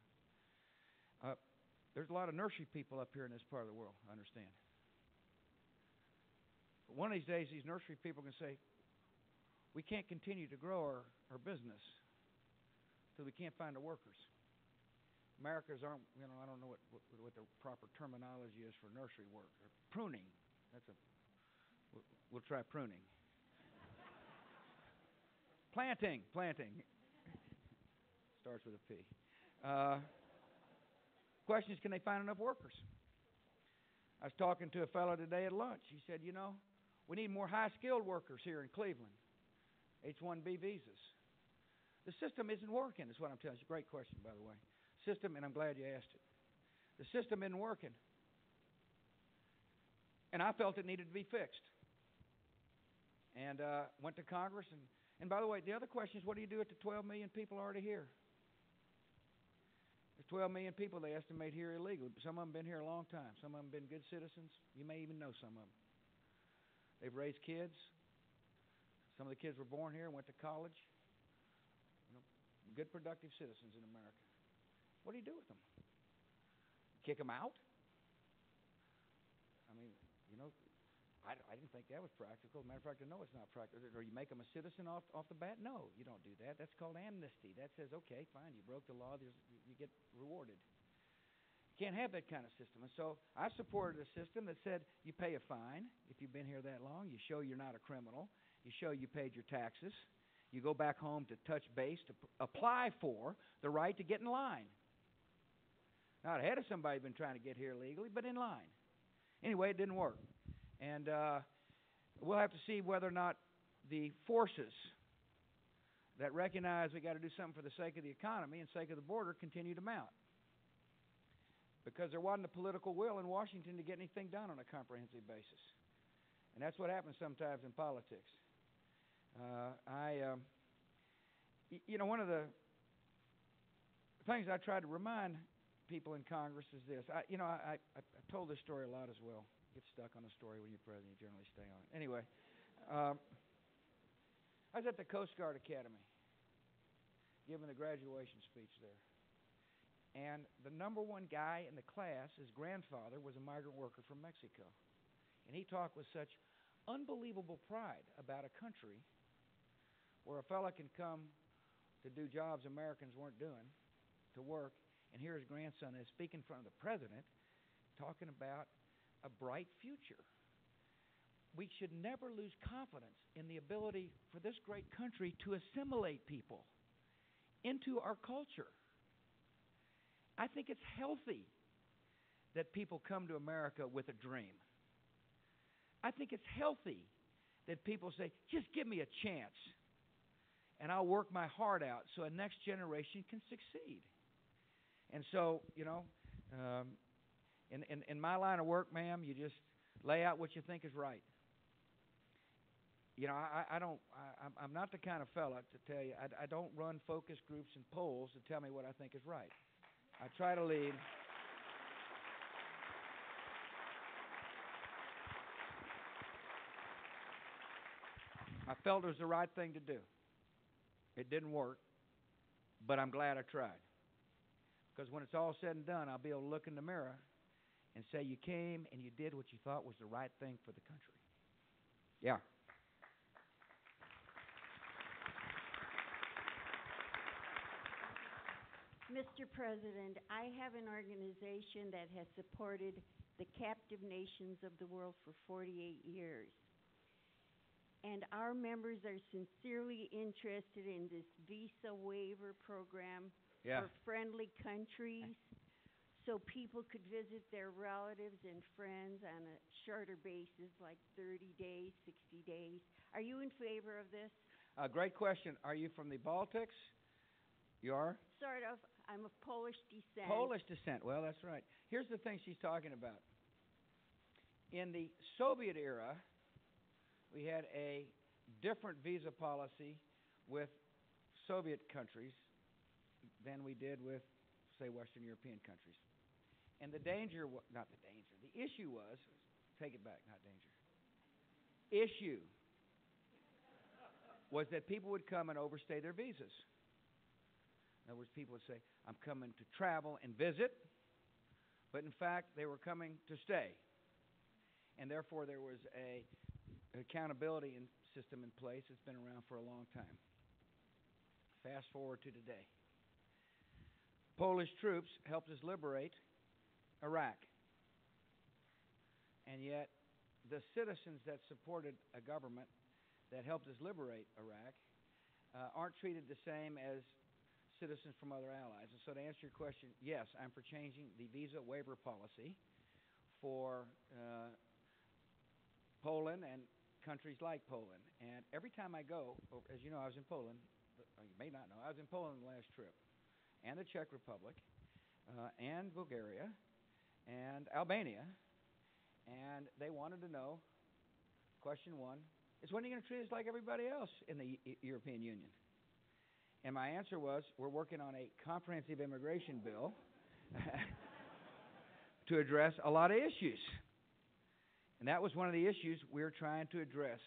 There's a lot of nursery people up here in this part of the world, I understand. But one of these days, these nursery people can say, we can't continue to grow our business till we can't find the workers. Americans aren't, I don't know what the proper terminology is for nursery work. Or pruning. We'll try pruning. Planting. Starts with a P. Question is, can they find enough workers? I was talking to a fellow today at lunch. He said, we need more high-skilled workers here in Cleveland. H-1B visas. The system isn't working, is what I'm telling you. It's a great question, by the way. System, and I'm glad you asked it. The system isn't working. And I felt it needed to be fixed. And went to Congress. And by the way, the other question is, what do you do with the 12 million people already here? There's 12 million people they estimate here illegally. Some of them been here a long time. Some of them been good citizens. You may even know some of them. They've raised kids. Some of the kids were born here and went to college. Good, productive citizens in America. What do you do with them? Kick them out? I mean, I didn't think that was practical. As a matter of fact, I know it's not practical. Or you make them a citizen off the bat? No, you don't do that. That's called amnesty. That says, okay, fine, you broke the law, you get rewarded. You can't have that kind of system. And so I supported a system that said you pay a fine if you've been here that long. You show you're not a criminal. You show you paid your taxes. You go back home to touch base to apply for the right to get in line. Not ahead of somebody who's been trying to get here legally, but in line. Anyway, it didn't work. And we'll have to see whether or not the forces that recognize we got to do something for the sake of the economy and sake of the border continue to mount. Because there wasn't a political will in Washington to get anything done on a comprehensive basis. And that's what happens sometimes in politics. One of the things I try to remind people in Congress is this. I told this story a lot as well. Get stuck on a story when you're president, you generally stay on it. Anyway, I was at the Coast Guard Academy giving the graduation speech there. And the number one guy in the class, his grandfather, was a migrant worker from Mexico. And he talked with such unbelievable pride about a country where a fella can come to do jobs Americans weren't doing, to work, and here his grandson is speaking in front of the president, talking about a bright future. We should never lose confidence in the ability for this great country to assimilate people into our culture. I think it's healthy that people come to America with a dream. I think it's healthy that people say, just give me a chance, and I'll work my heart out so a next generation can succeed. And so, in my line of work, ma'am, you just lay out what you think is right. I'm not the kind of fella to tell you, I don't run focus groups and polls to tell me what I think is right. I try to lead. I felt it was the right thing to do. It didn't work, but I'm glad I tried. Because when it's all said and done, I'll be able to look in the mirror and say you came and you did what you thought was the right thing for the country. Yeah. Mr. President, I have an organization that has supported the captive nations of the world for 48 years. And our members are sincerely interested in this visa waiver program for friendly countries so people could visit their relatives and friends on a shorter basis, like 30 days, 60 days. Are you in favor of this? Great question. Are you from the Baltics? You are? Sort of. I'm of Polish descent. Polish descent. Well, that's right. Here's the thing she's talking about. In the Soviet era, we had a different visa policy with Soviet countries than we did with, say, Western European countries. And the danger, not the danger, the issue was, take it back, not danger. Issue was that people would come and overstay their visas. In other words, people would say, I'm coming to travel and visit, but in fact, they were coming to stay. And therefore, there was an accountability system in place that's been around for a long time. Fast forward to today. Polish troops helped us liberate Iraq. And yet, the citizens that supported a government that helped us liberate Iraq aren't treated the same as citizens from other allies. And so to answer your question, yes, I'm for changing the visa waiver policy for Poland and countries like Poland. And every time I go, as you know, I was in Poland. You may not know, I was in Poland the last trip, and the Czech Republic, and Bulgaria, and Albania, and they wanted to know, question one, is when are you going to treat us like everybody else in the European Union? And my answer was, we're working on a comprehensive immigration bill to address a lot of issues. And that was one of the issues we're trying to address.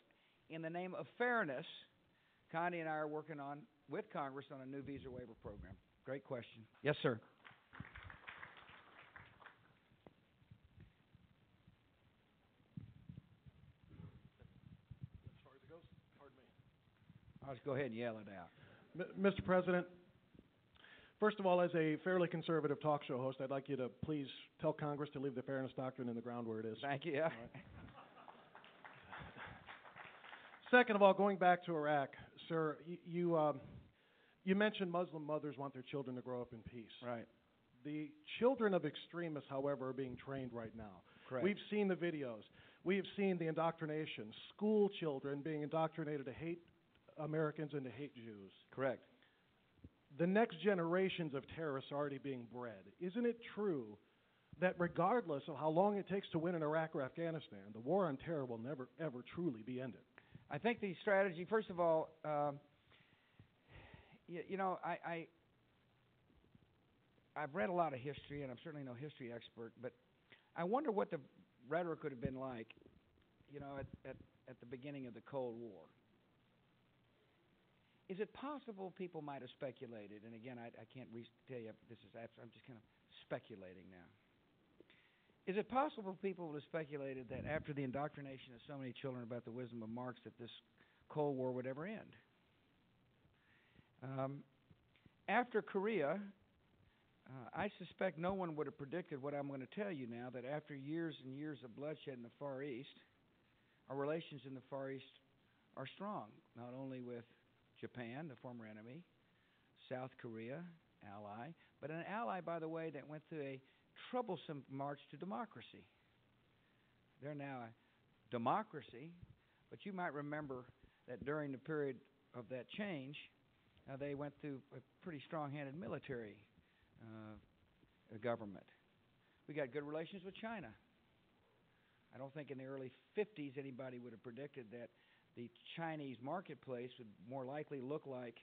In the name of fairness, Connie and I are working on, with Congress, on a new visa waiver program. Great question. Yes, sir. As far as it goes, pardon me. I'll just go ahead and yell it out. Mr. President, first of all, as a fairly conservative talk show host, I'd like you to please tell Congress to leave the fairness doctrine in the ground where it is. Thank you. Yeah. Second of all, going back to Iraq, sir, you mentioned Muslim mothers want their children to grow up in peace. Right. The children of extremists, however, are being trained right now. Correct. We've seen the videos. We have seen the indoctrination. School children being indoctrinated to hate Americans and to hate Jews. Correct. The next generations of terrorists are already being bred. Isn't it true that regardless of how long it takes to win in Iraq or Afghanistan, the war on terror will never, ever truly be ended? I think the strategy, first of all, I've read a lot of history, and I'm certainly no history expert, but I wonder what the rhetoric would have been like, at the beginning of the Cold War. Is it possible people might have speculated, and again, I can't tell you this is absolute, I'm just kind of speculating now. Is it possible people would have speculated that after the indoctrination of so many children about the wisdom of Marx that this Cold War would ever end? After Korea, I suspect no one would have predicted what I'm going to tell you now, that after years and years of bloodshed in the Far East, our relations in the Far East are strong, not only with Japan, the former enemy, South Korea, ally, but an ally, by the way, that went through a troublesome march to democracy. They're now a democracy, but you might remember that during the period of that change, they went through a pretty strong-handed military government. We got good relations with China. I don't think in the early 50s anybody would have predicted that the Chinese marketplace would more likely look like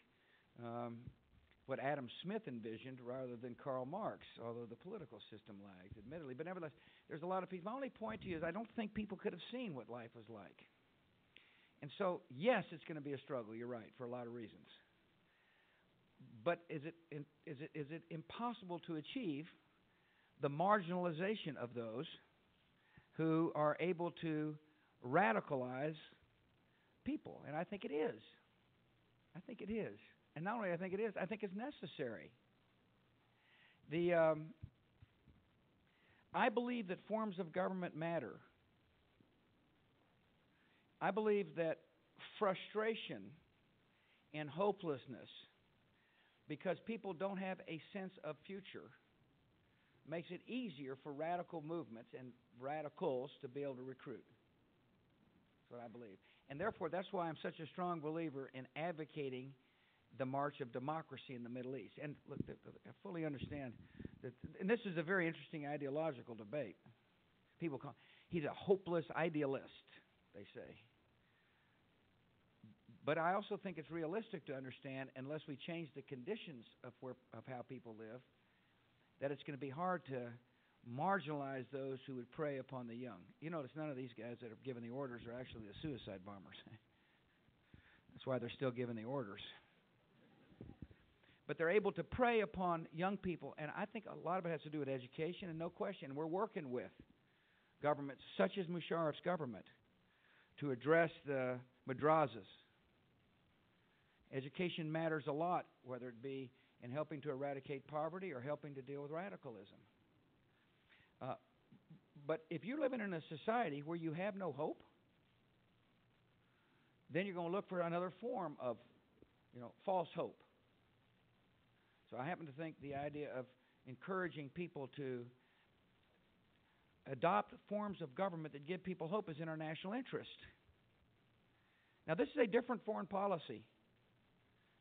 what Adam Smith envisioned rather than Karl Marx, although the political system lagged, admittedly. But nevertheless, there's a lot of people. My only point to you is I don't think people could have seen what life was like. And so, yes, it's going to be a struggle, you're right, for a lot of reasons. But is it impossible to achieve the marginalization of those who are able to radicalize people? And I think it is. I think it is. And not only I think it is, I think it's necessary. I believe that forms of government matter. I believe that frustration and hopelessness, because people don't have a sense of future, makes it easier for radical movements and radicals to be able to recruit. That's what I believe. And therefore, that's why I'm such a strong believer in advocating the march of democracy in the Middle East. And look, I fully understand that, and this is a very interesting ideological debate. People call he's a hopeless idealist, they say. But I also think it's realistic to understand, unless we change the conditions of how people live, that it's going to be hard to marginalize those who would prey upon the young. You notice none of these guys that have given the orders are actually the suicide bombers. That's why they're still giving the orders. But they're able to prey upon young people, and I think a lot of it has to do with education, and no question, we're working with governments such as Musharraf's government to address the madrasas. Education matters a lot, whether it be in helping to eradicate poverty or helping to deal with radicalism. But if you're living in a society where you have no hope, then you're going to look for another form of, false hope. So I happen to think the idea of encouraging people to adopt forms of government that give people hope is in our national interest. Now, this is a different foreign policy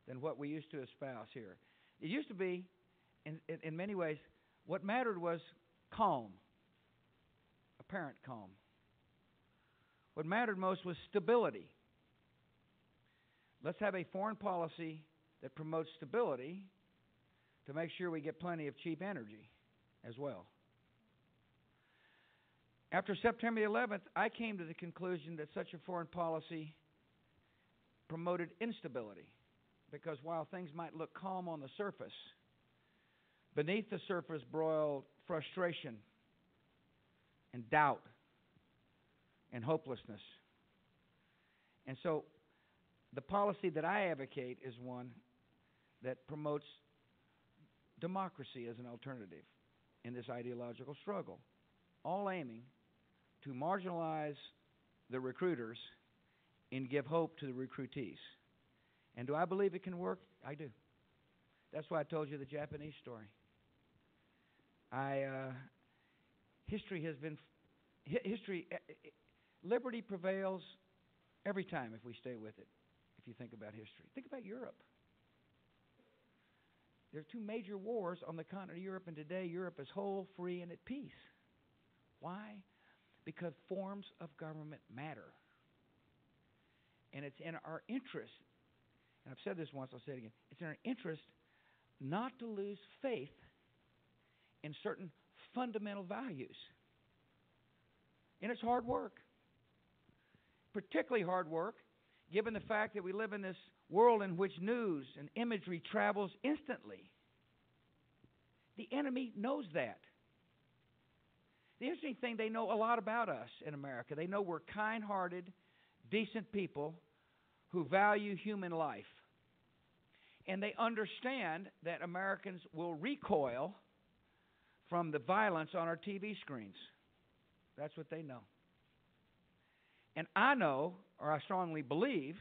than what we used to espouse here. It used to be, in many ways, what mattered was calm, apparent calm. What mattered most was stability. Let's have a foreign policy that promotes stability to make sure we get plenty of cheap energy as well. After September 11th, I came to the conclusion that such a foreign policy promoted instability, because while things might look calm on the surface, beneath the surface broiled frustration and doubt and hopelessness. And so the policy that I advocate is one that promotes democracy as an alternative in this ideological struggle, all aiming to marginalize the recruiters and give hope to the recruitees. And do I believe it can work? I do. That's why I told you the Japanese story. Liberty prevails every time if we stay with it, if you think about history. Think about Europe. There are two major wars on the continent of Europe, and today Europe is whole, free, and at peace. Why? Because forms of government matter. And it's in our interest, and I've said this once, I'll say it again, it's in our interest not to lose faith in certain fundamental values. And it's hard work. Particularly hard work, given the fact that we live in this world in which news and imagery travels instantly. The enemy knows that. The interesting thing, they know a lot about us in America. They know we're kind-hearted, decent people who value human life. And they understand that Americans will recoil from the violence on our TV screens. That's what they know. And I know, or I strongly believe,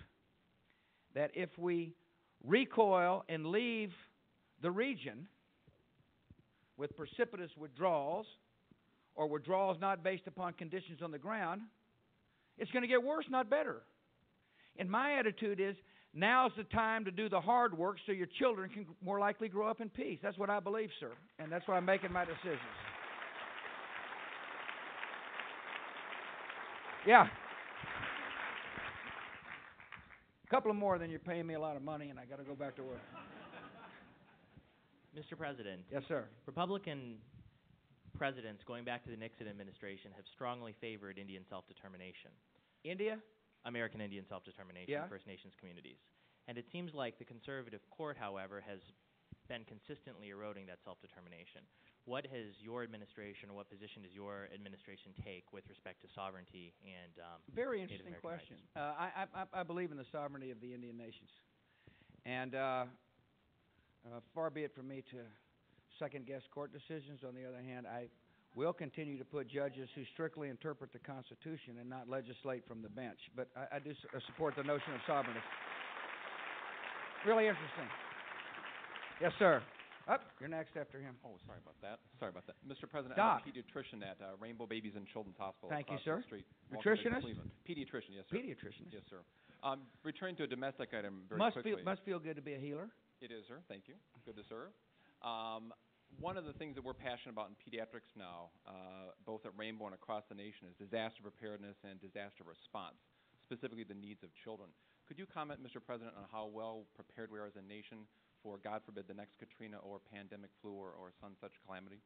that if we recoil and leave the region, with precipitous withdrawals or withdrawals not based upon conditions on the ground, it's going to get worse, not better. And my attitude is, now's the time to do the hard work so your children can more likely grow up in peace. That's what I believe, sir. And that's why I'm making my decisions. Yeah. A couple of more, then you're paying me a lot of money and I got to go back to work. Mr. President, Yes, sir. Republican presidents going back to the Nixon administration have strongly favored Indian self-determination, India? American Indian self-determination, Yeah. First Nations communities. And it seems like the conservative court, however, has been consistently eroding that self-determination. What has your administration, or what position does your administration take with respect to sovereignty and Very Native interesting American question. I believe in the sovereignty of the Indian nations. And far be it from me to second-guess court decisions. On the other hand, I will continue to put judges who strictly interpret the Constitution and not legislate from the bench. But I do support the notion of sovereignty. Really interesting. Yes, sir. Up, you're next after him. Oh, sorry about that. Mr. President, Doc. I'm a pediatrician at Rainbow Babies and Children's Hospital Thank you, across sir. the street. Walker Street, Nutritionist? Cleveland. Pediatrician, yes, sir. Pediatrician. Yes, sir. Returning to a domestic item very Must quickly. feel good to be a healer. It is, sir. Thank you. Good to serve. One of the things that we're passionate about in pediatrics now, both at Rainbow and across the nation, is disaster preparedness and disaster response, specifically the needs of children. Could you comment, Mr. President, on how well prepared we are as a nation for, God forbid, the next Katrina or pandemic flu or some such calamity?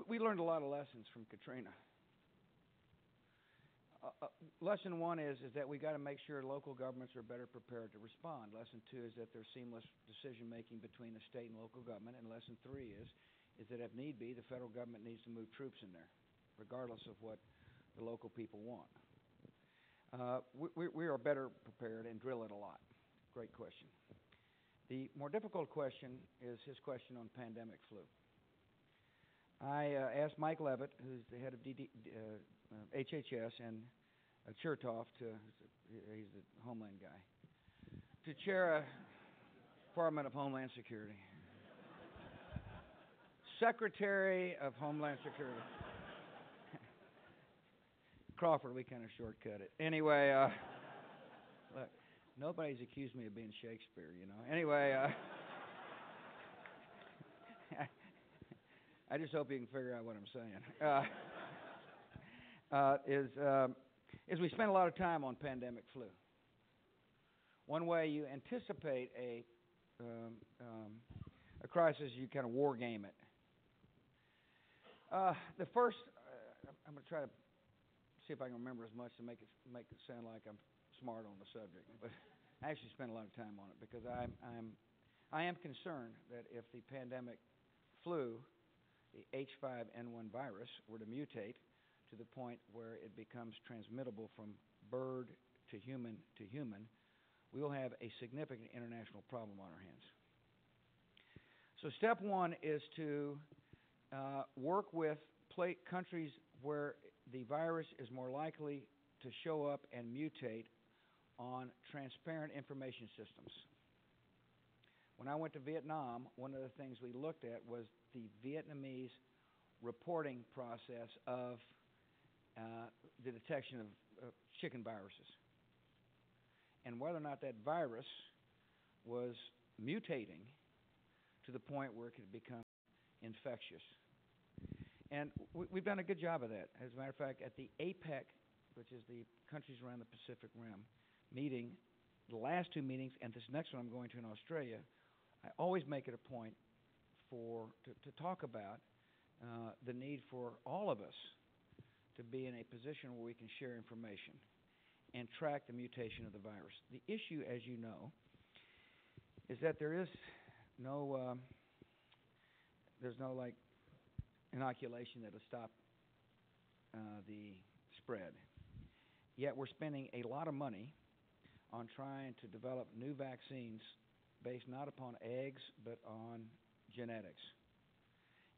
We learned a lot of lessons from Katrina. Lesson one is that we got to make sure local governments are better prepared to respond. Lesson two is that there's seamless decision making between the state and local government. And lesson three is that if need be, the federal government needs to move troops in there, regardless of what the local people want. We are better prepared and drill it a lot. Great question. The more difficult question is his question on pandemic flu. I asked Mike Levitt, who's the head of HHS, and Chertoff, he's the Homeland guy, to chair a Department of Homeland Security. Secretary of Homeland Security. Crawford, we kind of shortcut it. Anyway, look, nobody's accused me of being Shakespeare, you know. Anyway, I just hope you can figure out what I'm saying. Is we spend a lot of time on pandemic flu. One way you anticipate a crisis, you kind of war game it. The first, I'm going to try to see if I can remember as much to make it sound like I'm smart on the subject, but I actually spent a lot of time on it because I am concerned that if the pandemic flu, the H5N1 virus, were to mutate to the point where it becomes transmittable from bird to human, we will have a significant international problem on our hands. So step one is to work with countries where the virus is more likely to show up and mutate on transparent information systems. When I went to Vietnam, one of the things we looked at was the Vietnamese reporting process of the detection of chicken viruses and whether or not that virus was mutating to the point where it could become infectious. And we've done a good job of that. As a matter of fact, at the APEC, which is the countries around the Pacific Rim, meeting, the last two meetings, and this next one I'm going to in Australia, I always make it a point to talk about the need for all of us to be in a position where we can share information and track the mutation of the virus. The issue, as you know, is that there's no like inoculation that'll stop the spread. Yet we're spending a lot of money on trying to develop new vaccines based not upon eggs but on genetics.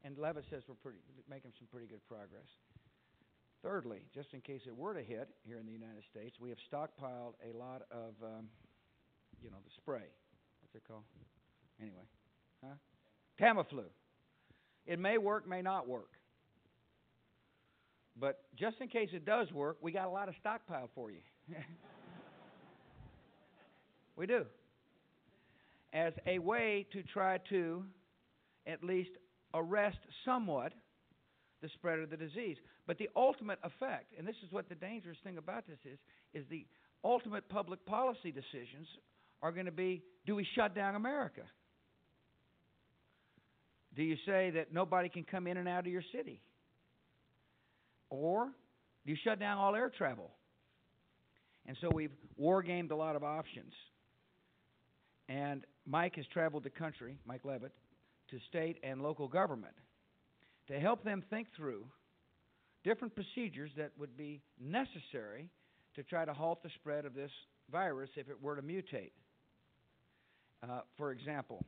And Levitt says we're making some pretty good progress. Thirdly, just in case it were to hit here in the United States, we have stockpiled a lot of, the spray. What's it called? Anyway, Tamiflu. It may work, may not work. But just in case it does work, we got a lot of stockpile for you. We do. As a way to try to at least arrest somewhat the spread of the disease. But the ultimate effect, and this is what the dangerous thing about this is the ultimate public policy decisions are going to be, do we shut down America? Do you say that nobody can come in and out of your city? Or do you shut down all air travel? And so we've war-gamed a lot of options. And Mike has traveled the country, Mike Levitt, to state and local government to help them think through different procedures that would be necessary to try to halt the spread of this virus if it were to mutate. For example,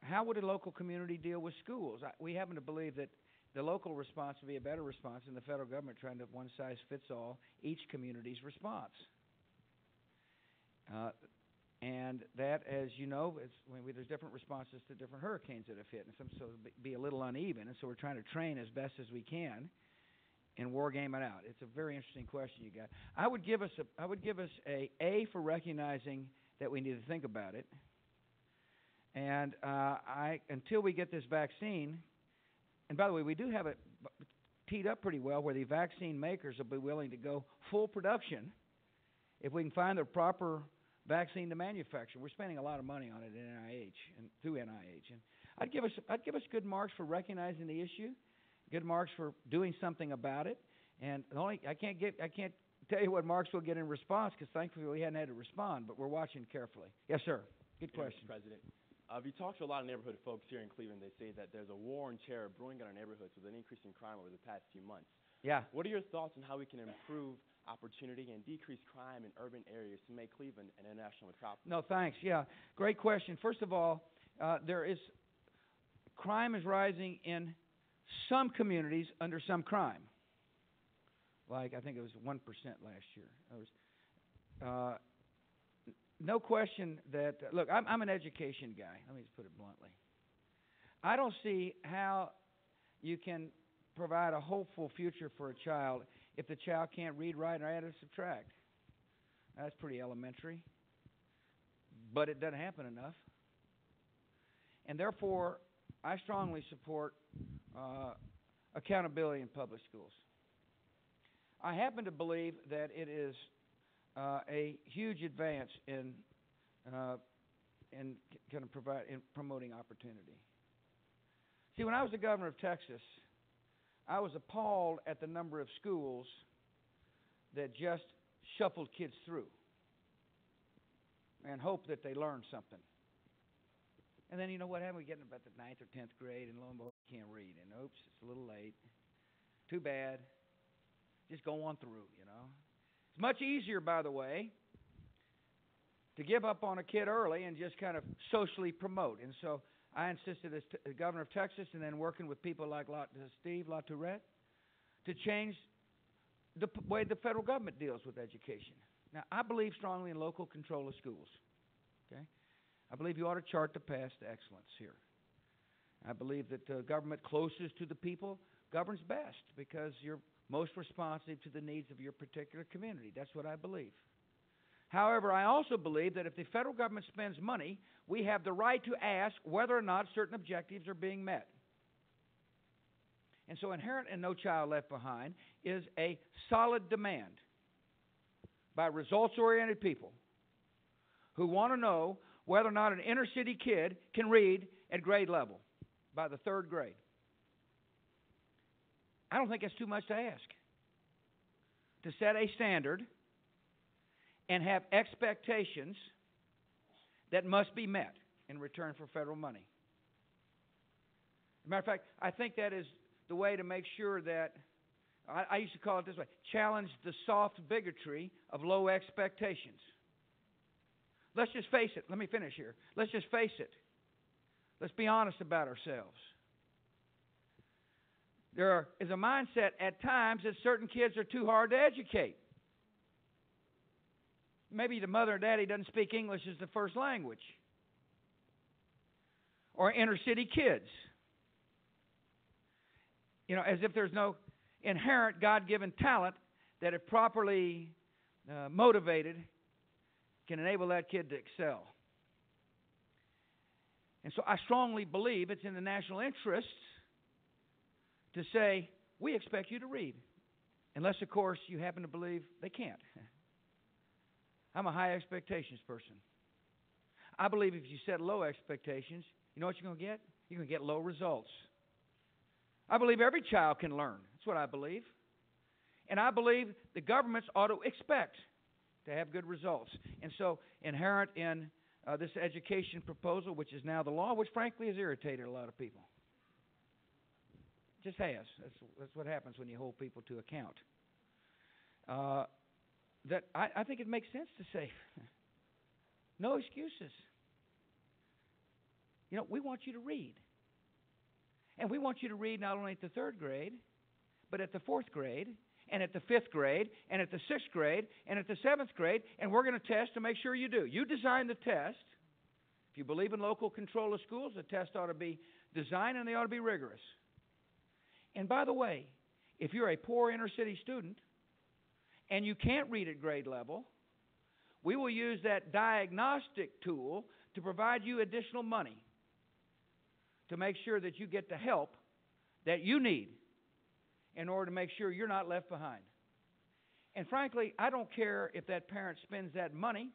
how would a local community deal with schools? We happen to believe that the local response would be a better response than the federal government trying to one-size-fits-all each community's response. And that, as you know, there's different responses to different hurricanes that have hit, and some so it'll be a little uneven. And so we're trying to train as best as we can and war game it out. It's a very interesting question you got. I would give us a for recognizing that we need to think about it. And until we get this vaccine, and by the way, we do have it teed up pretty well where the vaccine makers will be willing to go full production if we can find the proper vaccine to manufacture. We're spending a lot of money on it in NIH and through NIH, and I'd give us good marks for recognizing the issue, good marks for doing something about it, and I can't tell you what marks we'll get in response because thankfully we hadn't had to respond, but we're watching carefully. Yes, sir. Good question, Mr. President. If you talk to a lot of neighborhood folks here in Cleveland, they say that there's a war on terror brewing in our neighborhoods with an increase in crime over the past few months. Yeah. What are your thoughts on how we can improve opportunity and decrease crime in urban areas to make Cleveland an international metropolis? No, thanks. Yeah, great question. First of all, crime is rising in some communities under some crime. Like I think it was 1% last year. No question that look, I'm an education guy. Let me just put it bluntly. I don't see how you can provide a hopeful future for a child if the child can't read, write, or add or subtract. That's pretty elementary, but it doesn't happen enough. And therefore, I strongly support accountability in public schools. I happen to believe that it is a huge advance in promoting opportunity. See, when I was the governor of Texas, I was appalled at the number of schools that just shuffled kids through and hoped that they learned something. And then you know what happened? We get in about the 9th or 10th grade, and lo and behold, you can't read. And oops, it's a little late. Too bad. Just go on through, you know. It's much easier, by the way, to give up on a kid early and just kind of socially promote. And so I insisted as the governor of Texas and then working with people like Steve LaTourette to change the way the federal government deals with education. Now, I believe strongly in local control of schools. Okay? I believe you ought to chart the path to excellence here. I believe that the government closest to the people governs best because you're most responsive to the needs of your particular community. That's what I believe. However, I also believe that if the federal government spends money, we have the right to ask whether or not certain objectives are being met. And so inherent in No Child Left Behind is a solid demand by results-oriented people who want to know whether or not an inner-city kid can read at grade level by the 3rd grade. I don't think that's too much to ask. To set a standard and have expectations that must be met in return for federal money. As a matter of fact, I think that is the way to make sure that, I used to call it this way, challenge the soft bigotry of low expectations. Let's just face it. Let me finish here. Let's just face it. Let's be honest about ourselves. There is a mindset at times that certain kids are too hard to educate. Maybe the mother or daddy doesn't speak English as the first language. Or inner city kids. You know, as if there's no inherent God-given talent that, if properly motivated, can enable that kid to excel. And so I strongly believe it's in the national interests to say, we expect you to read. Unless, of course, you happen to believe they can't. I'm a high expectations person. I believe if you set low expectations, you know what you're going to get? You're going to get low results. I believe every child can learn. That's what I believe. And I believe the governments ought to expect to have good results. And so, inherent in this education proposal, which is now the law, which frankly has irritated a lot of people. Just has. That's what happens when you hold people to account. That I think it makes sense to say, no excuses. You know, we want you to read. And we want you to read not only at the 3rd grade, but at the 4th grade, and at the 5th grade, and at the 6th grade, and at the 7th grade, and we're going to test to make sure you do. You design the test. If you believe in local control of schools, the test ought to be designed and they ought to be rigorous. And by the way, if you're a poor inner city student and you can't read at grade level, we will use that diagnostic tool to provide you additional money to make sure that you get the help that you need in order to make sure you're not left behind. And frankly, I don't care if that parent spends that money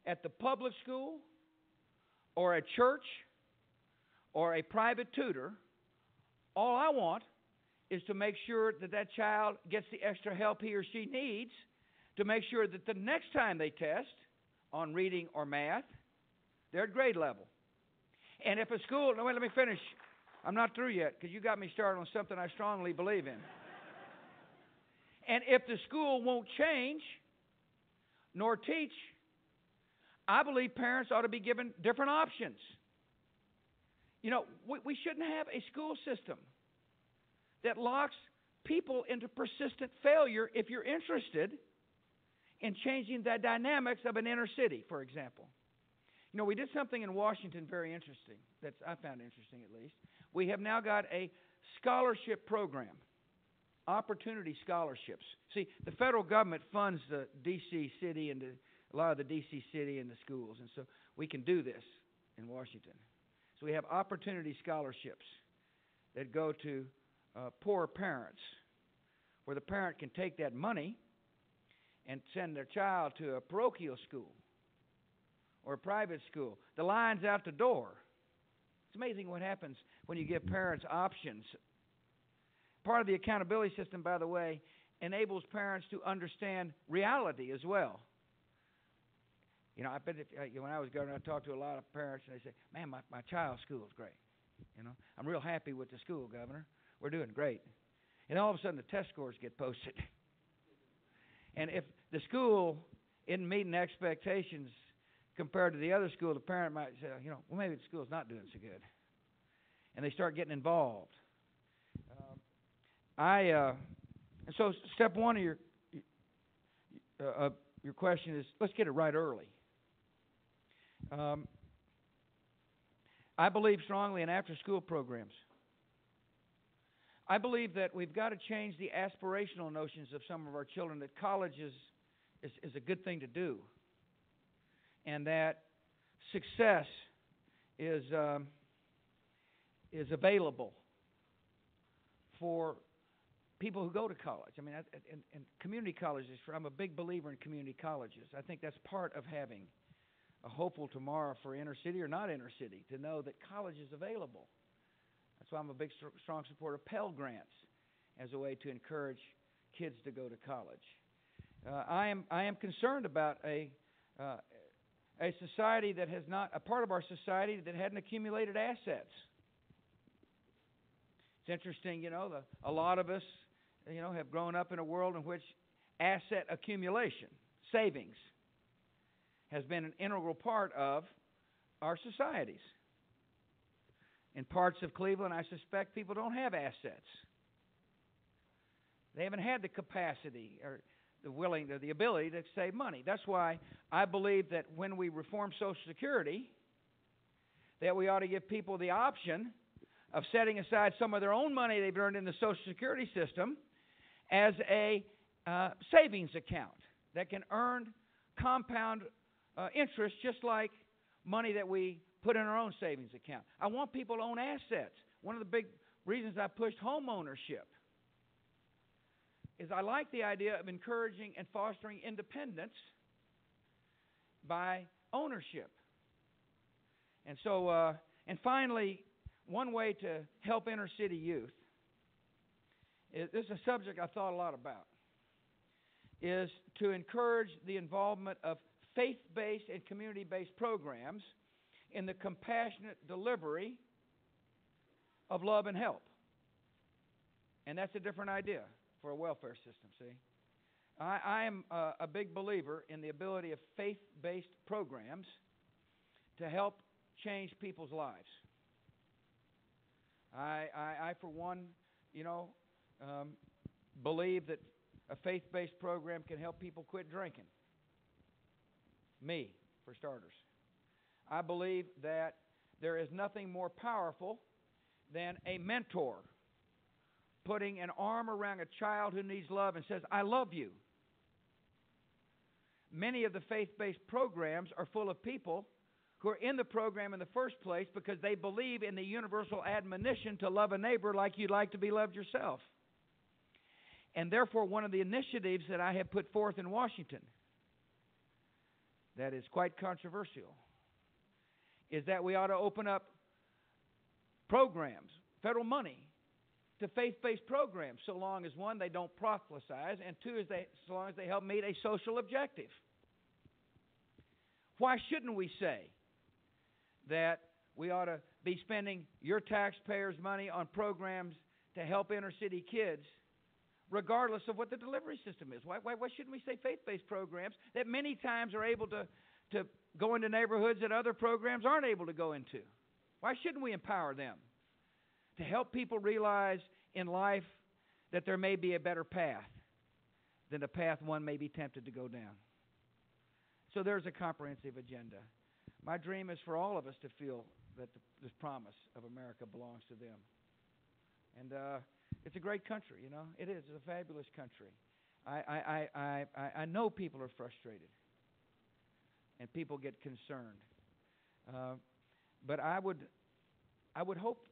at the public school or a church or a private tutor. All I want is to make sure that that child gets the extra help he or she needs to make sure that the next time they test on reading or math, they're at grade level. And if a school, no, wait, let me finish. I'm not through yet because you got me started on something I strongly believe in. And if the school won't change nor teach, I believe parents ought to be given different options. You know, we shouldn't have a school system that locks people into persistent failure if you're interested in changing the dynamics of an inner city, for example. You know, we did something in Washington very interesting, that I found interesting at least. We have now got a scholarship program, opportunity scholarships. See, the federal government funds the D.C. city and a lot of the D.C. city and the schools, and so we can do this in Washington. So we have opportunity scholarships that go to poor parents, where the parent can take that money and send their child to a parochial school or a private school. The line's out the door. It's amazing what happens when you give parents options. Part of the accountability system, by the way, enables parents to understand reality as well. You know, I bet when I was governor, I talked to a lot of parents, and they say, man, my child's school is great. You know, I'm real happy with the school, Governor. We're doing great. And all of a sudden, the test scores get posted. And if the school isn't meeting expectations compared to the other school, the parent might say, you know, well, maybe the school's not doing so good. And they start getting involved. And so step one of your question is, let's get it right early. I believe strongly in after-school programs. I believe that we've got to change the aspirational notions of some of our children, that college is a good thing to do, and that success is available for people who go to college. I mean, and community colleges, I'm a big believer in community colleges. I think that's part of having a hopeful tomorrow for inner city or not inner city, to know that college is available. That's why I'm a big, strong supporter of Pell Grants as a way to encourage kids to go to college. I am concerned about a society that has not, a part of our society that hadn't accumulated assets. It's interesting, you know, a lot of us, you know, have grown up in a world in which asset accumulation, savings, has been an integral part of our societies. In parts of Cleveland, I suspect people don't have assets. They haven't had the capacity or the ability to save money. That's why I believe that when we reform Social Security, that we ought to give people the option of setting aside some of their own money they've earned in the Social Security system as a savings account that can earn compound interest just like money that we put in our own savings account. I want people to own assets. One of the big reasons I pushed home ownership is I like the idea of encouraging and fostering independence by ownership. And so, and finally, one way to help inner city youth, this is a subject I thought a lot about, is to encourage the involvement of faith-based and community-based programs in the compassionate delivery of love and help. And that's a different idea for a welfare system, see? I am a big believer in the ability of faith-based programs to help change people's lives. I for one, believe that a faith-based program can help people quit drinking. Me, for starters. I believe that there is nothing more powerful than a mentor putting an arm around a child who needs love and says, I love you. Many of the faith-based programs are full of people who are in the program in the first place because they believe in the universal admonition to love a neighbor like you'd like to be loved yourself. And therefore, one of the initiatives that I have put forth in Washington that is quite controversial is that we ought to open up programs, federal money, to faith-based programs, so long as, one, they don't proselytize, and two, so long as they help meet a social objective. Why shouldn't we say that we ought to be spending your taxpayers' money on programs to help inner-city kids, regardless of what the delivery system is? Why shouldn't we say faith-based programs that many times are able to go into neighborhoods that other programs aren't able to go into? Why shouldn't we empower them to help people realize in life that there may be a better path than the path one may be tempted to go down? So there's a comprehensive agenda. My dream is for all of us to feel that this promise of America belongs to them. And it's a great country, It is. It's a fabulous country. I know people are frustrated and people get concerned. But I would hope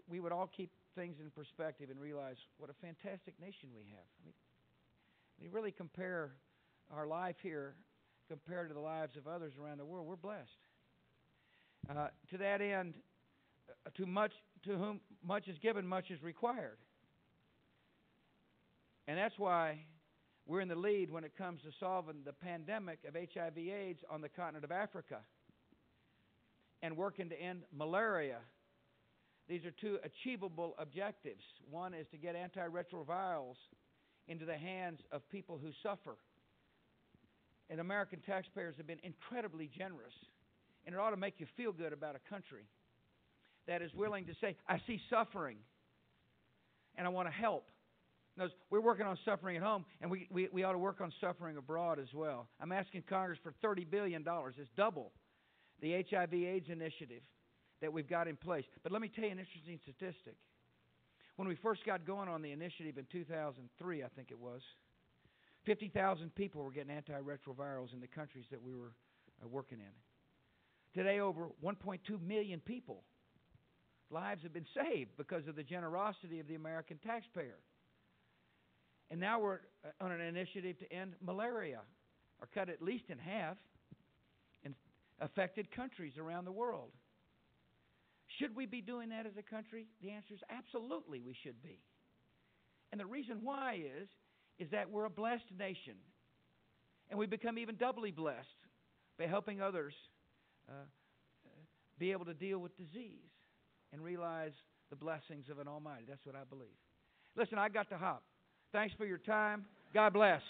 we would all keep things in perspective and realize what a fantastic nation we have. When you really compare our life here compared to the lives of others around the world, we're blessed. To that end, to whom much is given, much is required. And that's why we're in the lead when it comes to solving the pandemic of HIV/AIDS on the continent of Africa and working to end malaria. These are two achievable objectives. One is to get antiretrovirals into the hands of people who suffer. And American taxpayers have been incredibly generous. And it ought to make you feel good about a country that is willing to say, I see suffering, and I want to help. Notice, we're working on suffering at home, and we ought to work on suffering abroad as well. I'm asking Congress for $30 billion. It's double the HIV/AIDS initiative that we've got in place. But let me tell you an interesting statistic. When we first got going on the initiative in 2003, I think it was, 50,000 people were getting antiretrovirals in the countries that we were working in. Today, over 1.2 million people, lives have been saved because of the generosity of the American taxpayer. And now we're on an initiative to end malaria, or cut at least in half, in affected countries around the world. Should we be doing that as a country? The answer is absolutely we should be. And the reason why is that we're a blessed nation. And we become even doubly blessed by helping others be able to deal with disease and realize the blessings of an Almighty. That's what I believe. Listen, I got to hop. Thanks for your time. God bless.